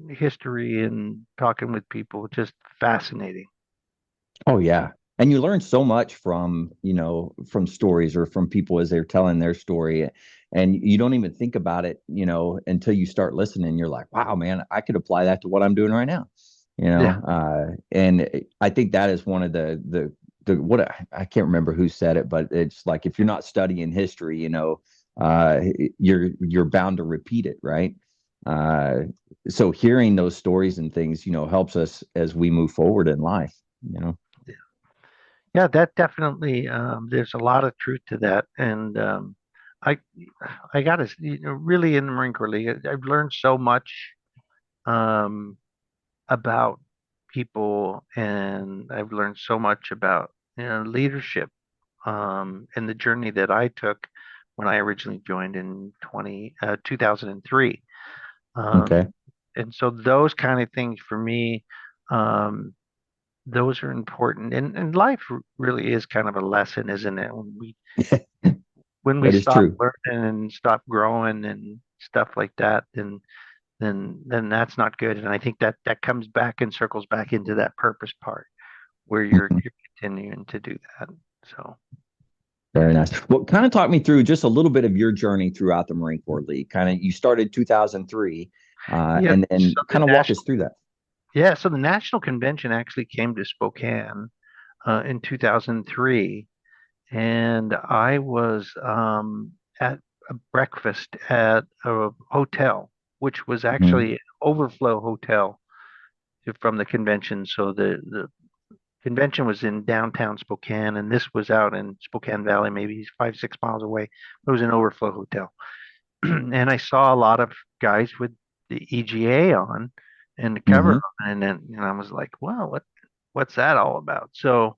history and talking with people just fascinating. Oh yeah. And you learn so much from, from stories or from people as they're telling their story. And you don't even think about it, until you start listening. You're like, wow, man, I could apply that to what I'm doing right now. Yeah. And I think that is one of the what I can't remember who said it, but it's like if you're not studying history, uh, you're bound to repeat it, right? Uh, so hearing those stories and things, helps us as we move forward in life, you know. Yeah, that definitely, there's a lot of truth to that. And I, I got to, really in the Marine Corps League, I've learned so much um, about people, and I've learned so much about leadership and the journey that I took when I originally joined in 2003. Um, Okay. and so those kind of things for me, um, those are important. And life really is kind of a lesson, isn't it? When we That is stop true. learning and stop growing and stuff like that, then that's not good. And I think that comes back and circles back into that purpose part where Mhm. you're continuing to do that. So Very nice. Well, kind of talk me through just a little bit of your journey throughout the Marine Corps League. Kind of, you started 2003, yeah, and then so the kind of walk us national through that. so the national convention actually came to Spokane in 2003, and I was at a breakfast at a hotel, which was Hmm. actually an overflow hotel from the convention. So the convention was in downtown Spokane, and this was out in Spokane Valley, maybe 5, 6 miles away. It was an overflow hotel. And I saw a lot of guys with the EGA on and the cover Hmm. on, and then I was like, "Wow, what's that all about?" So,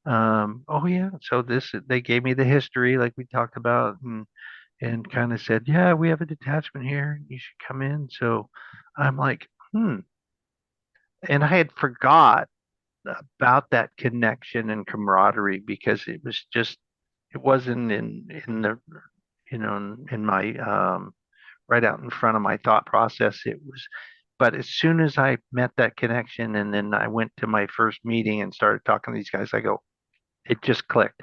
oh yeah, so this they gave me the history, like we talked about, and kind of said, "Yeah, we have a detachment here. You should come in." So, I'm like, hmm, and I had forgot about that connection and camaraderie because it wasn't in the in my right out in front of my thought process. It was, but as soon as I met that connection and then I went to my first meeting and started talking to these guys, I go, it just clicked.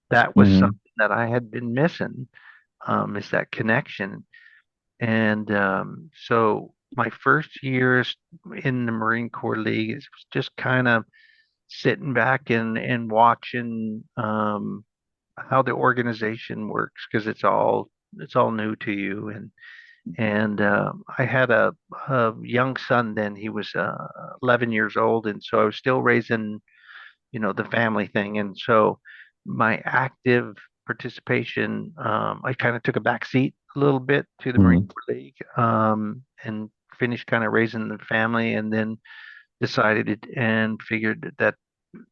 That was something Hmm. that I had been missing, is that connection. And so my first years in the Marine Corps League is just kind of sitting back and watching how the organization works because it's all new to you. And I had a young son then. He was 11 years old, and so I was still raising, the family thing. And so my active participation, I kind of took a back seat a little bit to the Marine Hmm. Corps League, and finished kind of raising the family, and then decided it and figured that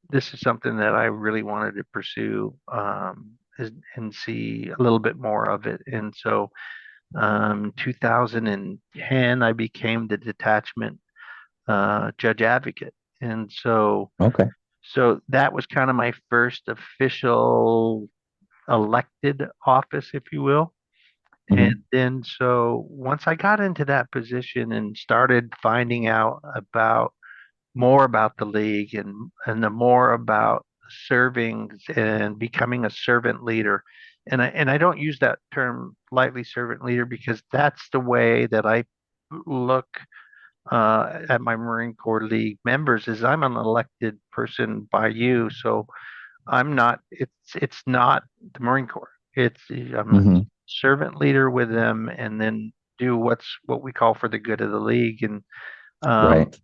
this is something that I really wanted to pursue, and see a little bit more of it. And so 2010, I became the detachment judge advocate. And Okay. so that was kind of my first official elected office, if you will. And Hmm. then so once I got into that position and started finding out about more about the league and the more about serving and becoming a servant leader. And I don't use that term lightly, servant leader, because that's the way that I look at my Marine Corps League members is I'm an elected person by you. So I'm not, it's not the Marine Corps. I'm a Hmm. servant leader with them and then do what we call for the good of the league. Um, Right.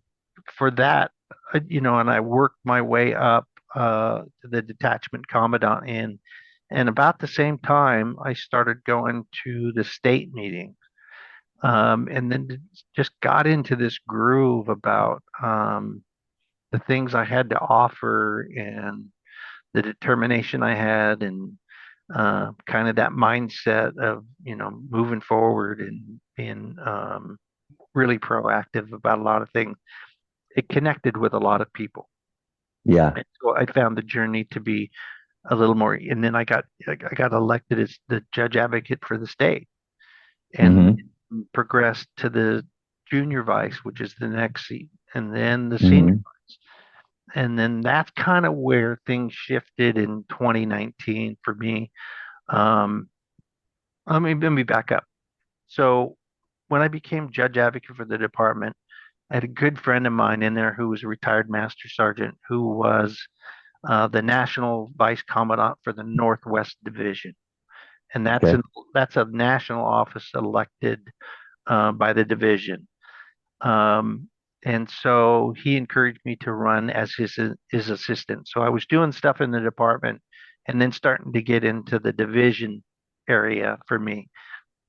for that, and I worked my way up to the detachment commandant in, and about the same time, I started going to the state meeting, and then just got into this groove about the things I had to offer and the determination I had, and kind of that mindset of moving forward and being really proactive about a lot of things. It connected with a lot of people. Yeah. And so I found the journey to be a little more, and then I got elected as the judge advocate for the state, and Hmm. progressed to the junior vice, which is the next seat, and then the senior Hmm. vice. And then that's kind of where things shifted in 2019 for me. Um, let me back up. So when I became judge advocate for the department, I had a good friend of mine in there who was a retired master sergeant who was the national vice commandant for the Northwest Division, and that's Okay. a national office elected by the division. Um, and so he encouraged me to run as his assistant. So I was doing stuff in the department, and then starting to get into the division area for me.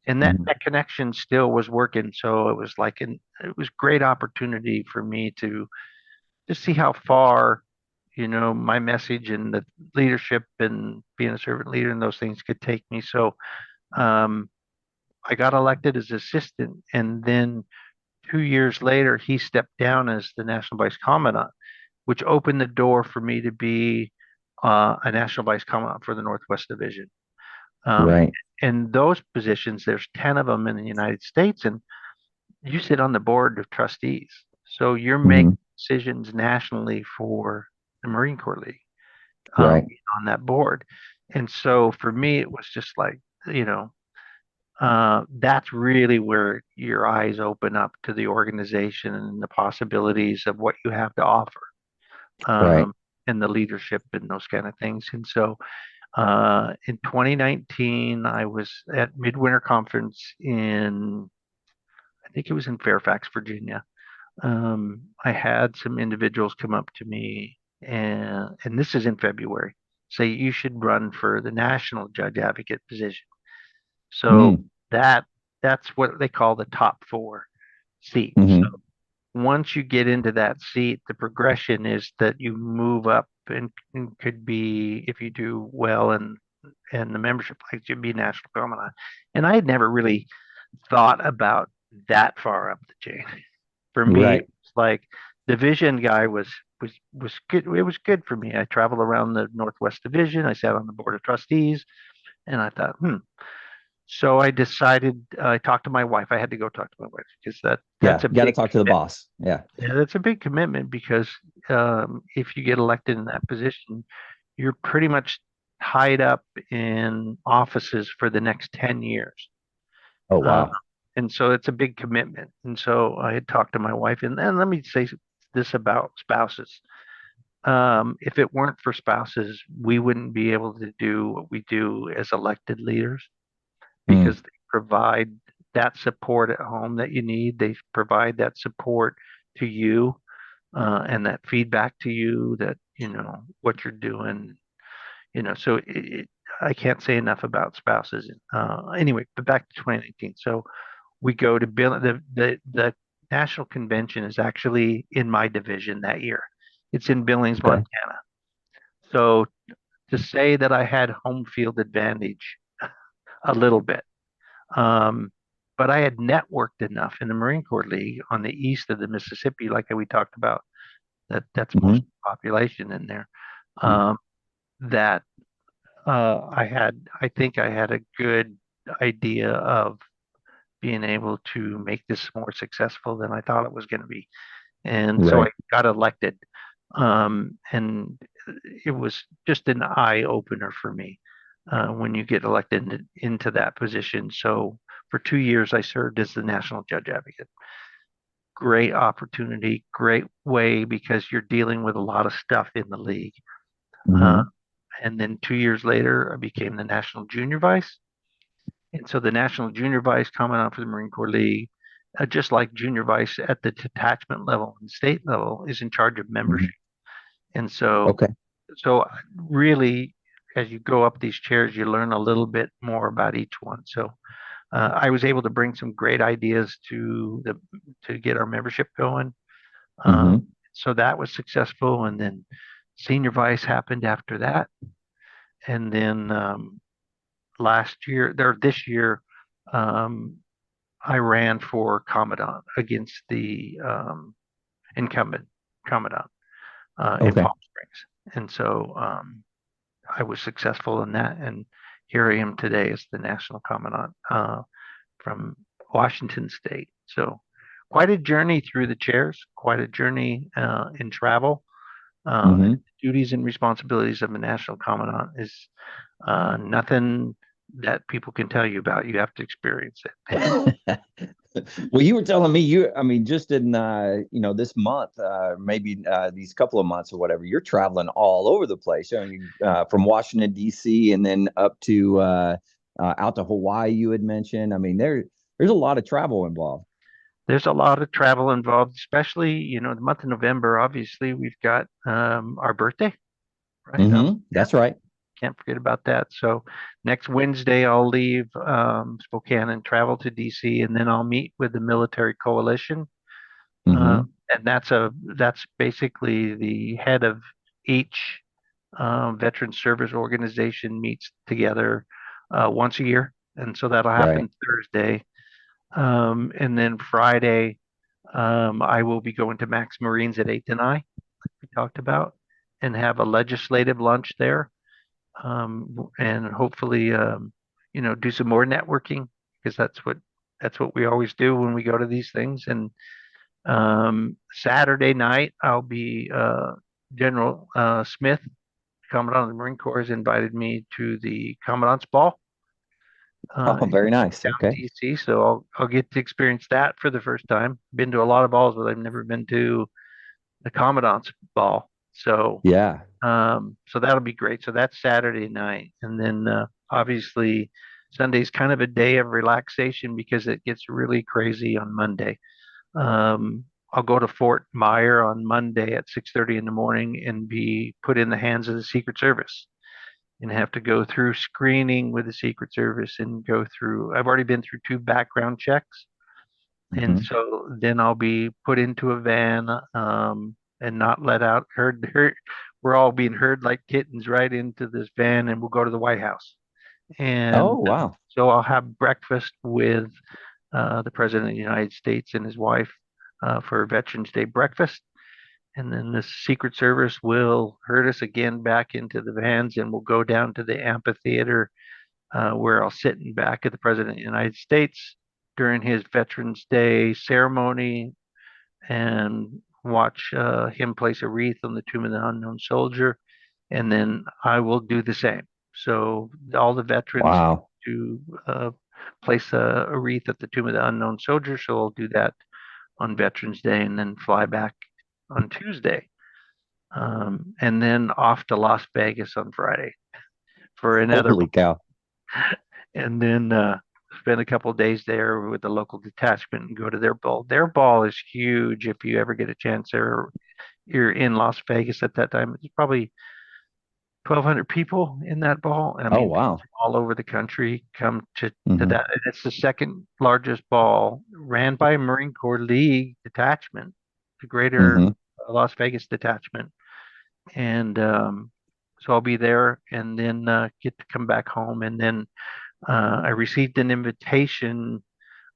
And that, Hmm. that connection still was working. So it was great opportunity for me to just see how far, my message and the leadership and being a servant leader and those things could take me. So um, I got elected as assistant, and then 2 years later, he stepped down as the National Vice Commandant, which opened the door for me to be a National Vice Commandant for the Northwest Division. Um, Right. and those positions, there's 10 of them in the United States, and you sit on the board of trustees. So you're making Hmm. decisions nationally for the Marine Corps League, Right. being on that board. And so for me, it was just like, you know, that's really where your eyes open up to the organization and the possibilities of what you have to offer, Right. um, and the leadership and those kind of things. And so in 2019, I was at Midwinter Conference I think it was in Fairfax, Virginia. I had some individuals come up to me, and this is in February, say you should run for the national judge advocate position. So Mm. that that's what they call the top four seats. So Hmm. once you get into that seat, the progression is that you move up, and could be, if you do well and the membership likes you, be national commandant. And I had never really thought about that far up the chain. For me, Right. it's like division guy was good. It was good for me. I traveled around the Northwest Division. I sat on the board of trustees, and I thought, So I decided. I talked to my wife. I had to go talk to my wife because that's Yeah. a Got to big talk to the commitment. boss. Yeah. Yeah, that's a big commitment because if you get elected in that position, you're pretty much tied up in offices for the next 10 years. Oh, Uh, wow. and so it's a big commitment. And so I had talked to my wife, and let me say this about spouses. If it weren't for spouses, we wouldn't be able to do what we do as elected leaders, Mm. because they provide that support at home that you need. They provide that support to you, and that feedback to you that, what you're doing. So I can't say enough about spouses. Anyway, but back to 2019. So we go to Bill. The national convention is actually in my division that year. It's in Billings, Okay. Montana. So to say that I had home field advantage a little bit, um, but I had networked enough in the Marine Corps League on the east of the Mississippi, like we talked about, that's most Hmm. of the population in there. Um, that I think I had a good idea of being able to make this more successful than I thought it was going to be. And so I Right. got elected. And it was just an eye opener for me when you get elected into that position. So for 2 years, I served as the national judge advocate. Great opportunity, great way, because you're dealing with a lot of stuff in the league. Uh, Hmm. and then 2 years later, I became the national junior vice. And so the national junior vice commandant for the Marine Corps League. just like junior vice at the detachment level and state level, is in charge of Hmm. membership. And so, Okay. so really, as you go up these chairs, you learn a little bit more about each one. So I was able to bring some great ideas to get our membership going. Um, Hmm. so that was successful, and then senior vice happened after that, and then last year or this year, um, I ran for commandant against the incumbent commandant in Okay. Palm Springs, and so I was successful in that, and here I am today as the national commandant from Washington State. So quite a journey through the chairs, quite a journey in travel. And Hmm. duties and responsibilities of a national commandant is nothing that people can tell you about. You have to experience it. Well, you were telling me I mean, just in this month, maybe these couple of months or whatever, you're traveling all over the place. I mean, from Washington D.C. and then up to out to Hawaii. You had mentioned. I mean, there's a lot of travel involved. There's a lot of travel involved, especially, the month of November. Obviously, we've got our birthday, right? Yeah, That's right. can't forget about that. So next Wednesday, I'll leave Spokane and travel to DC, and then I'll meet with the military coalition. Uh, Hmm. and that's basically the head of each veteran service organization meets together once a year, and so that'll Right. happen Thursday. And then Friday, I will be going to Max Marines at 8 to 9, we talked about, and have a legislative lunch there, and hopefully, do some more networking because that's what we always do when we go to these things. And Saturday night, I'll be General Smith, Commandant of the Marine Corps, has invited me to the Commandant's Ball Oh, in very nice. down Okay. DC. So I'll get to experience that for the first time. Been to a lot of balls, but I've never been to the Commandant's Ball. Yeah. So that'll be great. So that's Saturday night, and then obviously Sunday's kind of a day of relaxation because it gets really crazy on Monday. I'll go to Fort Myer on Monday at 6:30 in the morning and be put in the hands of the Secret Service and have to go through screening with the Secret Service and go through. I've already been through 2 background checks, and Hmm. so then I'll be put into a van and not let out. Herd. We're all being herded like kittens right into this van, and we'll go to the White House. And Oh, wow. so I'll have breakfast with the President of the United States and his wife for Veterans Day breakfast. And then the Secret Service will herd us again back into the vans, and we'll go down to the amphitheater where I'll sit in back of the President of the United States during his Veterans Day ceremony and watch him place a wreath on the tomb of the unknown soldier. And then I will do the same. So all the veterans Wow. to place a wreath at the tomb of the unknown soldier. So I'll do that on Veterans Day and then fly back on Tuesday. And then off to Las Vegas on Friday for another, Holy cow. and then spend a couple of days there with the local detachment and go to their ball. Their ball is huge. If you ever get a chance there, you're in Las Vegas at that time. It's probably 1,200 people in that ball. I Oh, mean, people wow. from all over the country come to Hmm. that. And it's the second largest ball ran by Marine Corps League detachment, the Greater Hmm. Las Vegas detachment. And so I'll be there and then get to come back home. And then I received an invitation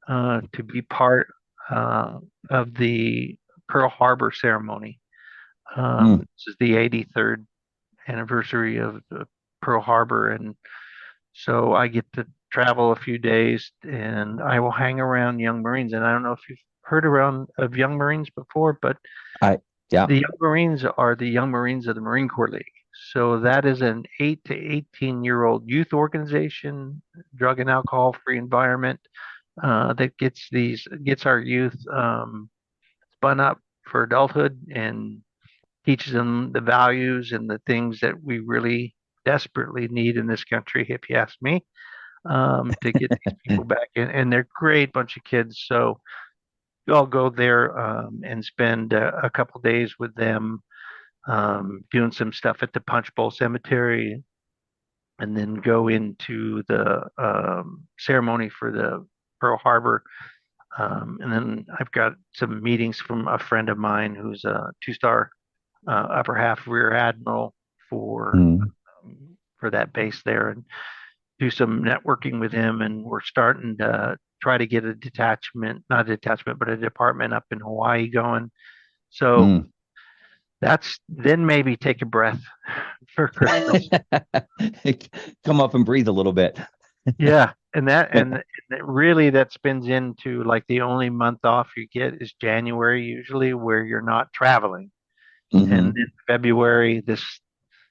to be part uh, of the Pearl Harbor ceremony. Mm. This is the 83rd anniversary of Pearl Harbor, and so I get to travel a few days, and I will hang around Young Marines. And I don't know if you've heard around of Young Marines before, but I, yeah. the Young Marines are the Young Marines of the Marine Corps League. So that is an 8 to 18-year-old youth organization, drug and alcohol free environment that gets our youth spun up for adulthood and teaches them the values and the things that we really desperately need in this country, if you ask me, to get these people back in. And they're a great bunch of kids. So I'll go there and spend a couple days with them, doing some stuff at the Punch Bowl Cemetery, and then go into the ceremony for the Pearl Harbor. And then I've got some meetings from a friend of mine who's a two-star upper half rear admiral for Mm, for that base there, and do some networking with him. And we're starting to try to get a detachment, not a detachment, but a department up in Hawaii going. So mm. that's then maybe take a breath for Christmas. Come up and breathe a little bit. Yeah, and really that spins into like the only month off you get is January usually, where you're not traveling. And Hmm. then February, this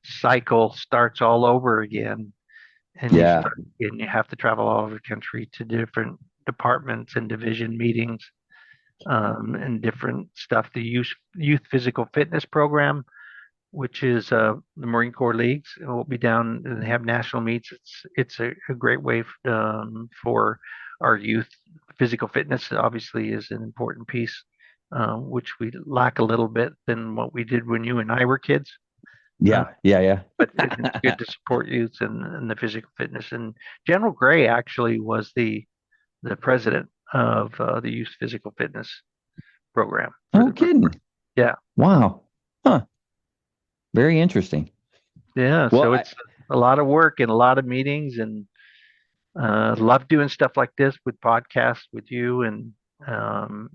cycle starts all over again, and Yeah. you have to travel all over the country to different departments and division meetings, and different stuff. The youth physical fitness program, which is the Marine Corps leagues, and we'll be down and have national meets. It's a great way for our youth. Physical fitness obviously is an important piece, which we lack a little bit than what we did when you and I were kids. Uh, Yeah. Yeah. but it's Yeah. good to support youth and the physical fitness. And General Gray actually was the president of the youth physical fitness program for No the Marine Corps. kidding. Yeah, Wow. Huh. Very interesting. yeah. Well, So it's a lot of work and a lot of meetings, and love doing stuff like this with podcasts with you, and um,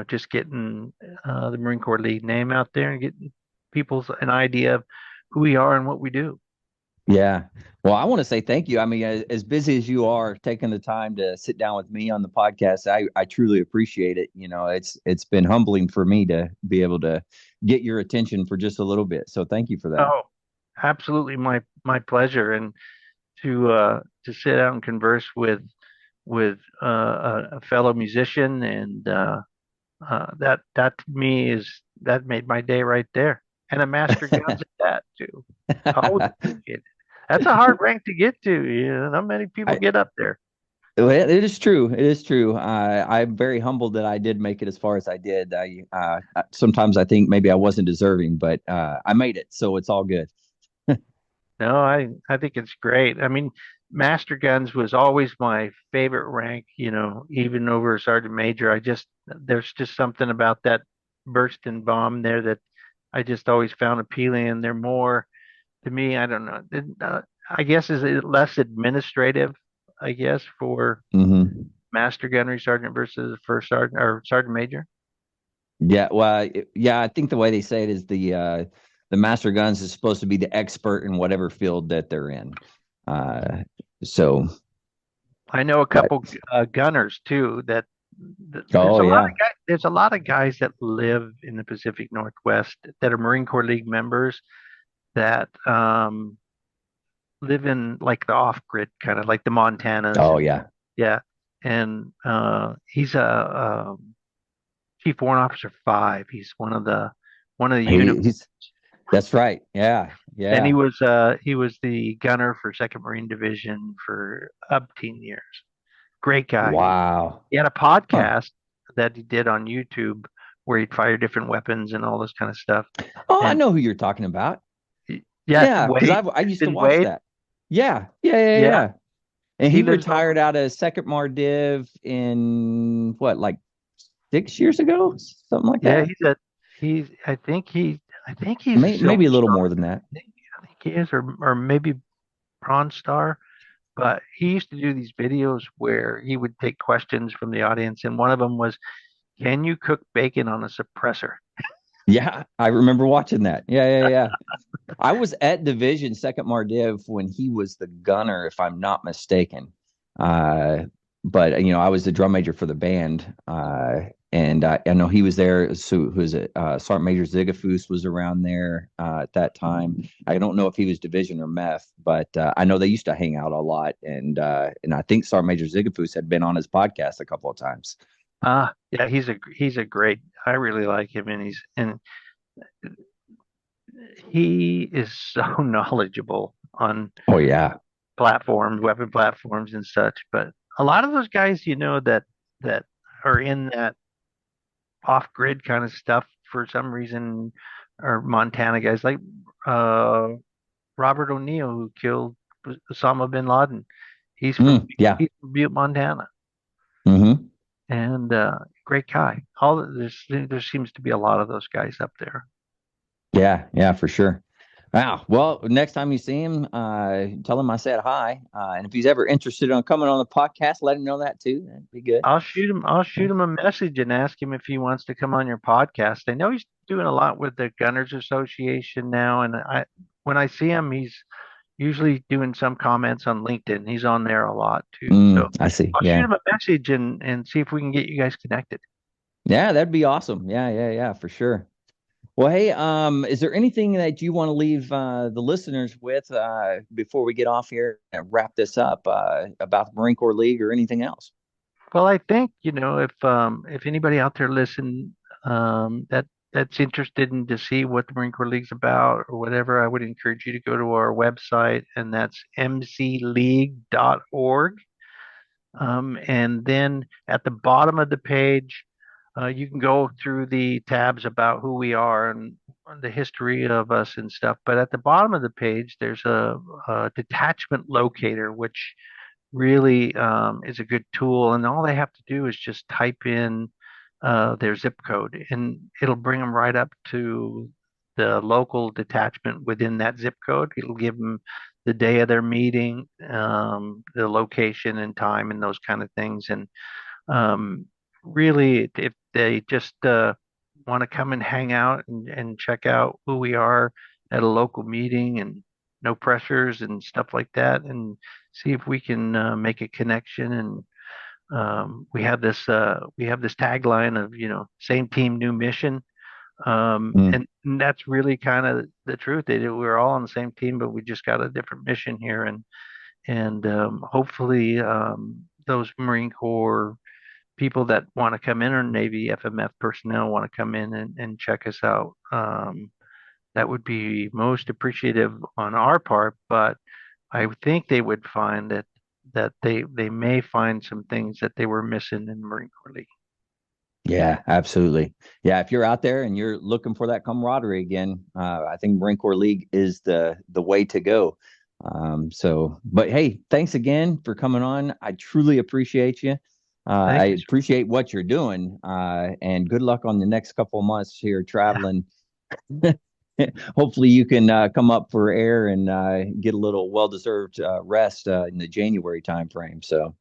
just getting the Marine Corps League name out there and getting people's an idea of who we are and what we do. yeah. Well, I want to say thank you. I mean, as busy as you are, taking the time to sit down with me on the podcast, I truly appreciate it. It's been humbling for me to be able to get your attention for just a little bit. So thank you for that. Oh, absolutely, my pleasure. And to sit out and converse with a fellow musician, and that to me is that made my day right there. And a master guns at that too. Always appreciate it. That's a hard rank to get to. Not many people I, get up there. well, it is true. It is true. I'm very humbled that I did make it as far as I did. Sometimes I think maybe I wasn't deserving, but I made it, so it's all good. No, I think it's great. I mean, Master Guns was always my favorite rank, even over Sergeant Major. There's just something about that burst and bomb there that I just always found appealing. And they're more, to me, I don't know. I guess is it less administrative, I guess, for Hmm. Master Gunnery Sergeant versus First Sergeant or Sergeant Major. Yeah, well, yeah, I think the way they say it is the master guns is supposed to be the expert in whatever field that they're in. Uh, so, I know a but couple gunners too there's oh a lot of yeah, guys that live in the Pacific Northwest that are Marine Corps League members that live in like the off-grid kind of like the Montanas, oh and yeah. yeah, and he's a Chief Warrant Officer 5. He's one of the unit, He's that's right. Yeah, and yeah. he was the gunner for Second Marine Division for up 10 years. Great guy. Wow. He had a Huh. podcast that he did on YouTube where he'd fire different weapons and all this kind of stuff. Oh, I And know who you're talking about. yeah, Yeah, because Wade, I used to Captain watch Wade. that. Yeah, yeah, yeah, Yeah, yeah. And he he lives retired over. out of Second Mar Div in what, like 6 years ago, something like Yeah, that. he's. I think he's a Maybe Silver a little Star. more than that. I think he is, or maybe Bronze Star. But he used to do these videos where he would take questions from the audience, and one of them was, "Can you cook bacon on a suppressor?" Yeah, I remember watching that. Yeah, yeah, yeah. I was at Division Second Mardiv when he was the gunner, if I'm not mistaken. Uh, but I was the drum major for the band, and I know he was there. So who was it? Sergeant Major Zigafus was around there at that time. I don't know if he was Division or Meth, but I know they used to hang out a lot, and I think Sergeant Major Zigafus had been on his podcast a couple of times. Yeah, he's a great. I really like him, and he is so knowledgeable on Oh yeah. platforms, weapon platforms and such. But a lot of those guys, that are in that off-grid kind of stuff for some reason, or Montana guys like Robert O'Neill, who killed Osama bin Laden. He's from Yeah. Butte, Montana, Mm-hmm. and great guy. There seems to be a lot of those guys up there. Yeah, for sure. Wow. Well, next time you see him, tell him I said hi. And if he's ever interested on coming on the podcast, let him know that too. That'd be good. I'll shoot him a message and ask him if he wants to come on your podcast. I know he's doing a lot with the Gunners Association now, and when I see him, he's usually doing some comments on LinkedIn. He's on there a lot too. So I see. I'll shoot Yeah. him a message and see if we can get you guys connected. Yeah, that'd be awesome. Yeah, for sure. Well, hey, is there anything that you want to leave the listeners with before we get off here and wrap this up about the Marine Corps League or anything else? Well, I think, if anybody out there listen that's interested in to see what the Marine Corps League's about or whatever, I would encourage you to go to our website, and that's mcleague.org. And then at the bottom of the page, you can go through the tabs about who we are and the history of us and stuff. But at the bottom of the page, there's a detachment locator, which really is a good tool. And all they have to do is just type in their zip code, and it'll bring them right up to the local detachment within that zip code. It'll give them the day of their meeting, the location and time, and those kind of things. And really, if they just want to come and hang out and check out who we are at a local meeting, and no pressures and stuff like that, and see if we can make a connection. And we have this tagline of, same team, new mission. And that's really kind of the truth. We're all on the same team, but we just got a different mission here. And hopefully those Marine Corps people that want to come in, or Navy FMF personnel want to come in and check us out. That would be most appreciative on our part, but I think they would find that they may find some things that they were missing in the Marine Corps League. Yeah, absolutely. Yeah, if you're out there and you're looking for that camaraderie again, I think Marine Corps League is the way to go. But hey, thanks again for coming on. I truly appreciate you. I appreciate what you're doing, and good luck on the next couple of months here traveling. Yeah. Hopefully you can come up for air and get a little well-deserved rest in the January timeframe. So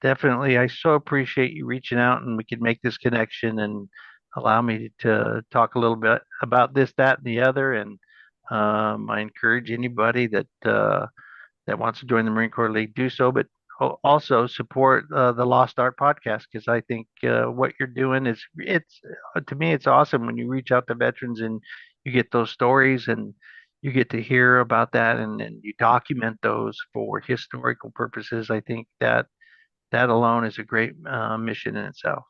definitely, I so appreciate you reaching out, and we could make this connection and allow me to talk a little bit about this, that, and the other. And I encourage anybody that wants to join the Marine Corps League, do so, but also support the Lost Art podcast, because I think what you're doing it's to me, it's awesome when you reach out to veterans and you get those stories, and you get to hear about that, and you document those for historical purposes. I think that alone is a great mission in itself.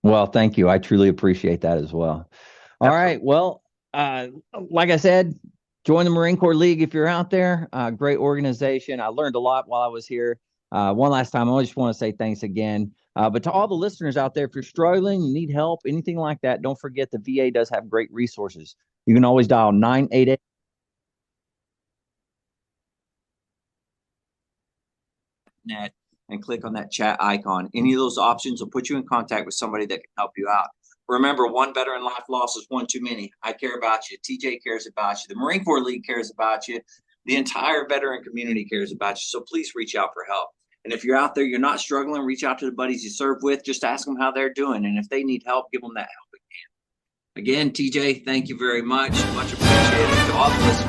well, thank you. I truly appreciate that as well. All Absolutely. right. Well, like I said, join the Marine Corps League if you're out there. Great organization. I learned a lot while I was here. One last time, I just want to say thanks again. But to all the listeners out there, if you're struggling, you need help, anything like that, don't forget the VA does have great resources. You can always dial 988 net and click on that chat icon. Any of those options will put you in contact with somebody that can help you out. Remember, one veteran life loss is one too many. I care about you. TJ cares about you. The Marine Corps League cares about you. The entire veteran community cares about you. So please reach out for help. And if you're out there, you're not struggling, reach out to the buddies you serve with. Just ask them how they're doing. And if they need help, give them that help again. Again, TJ, thank you very much. Much appreciated. To all the listeners,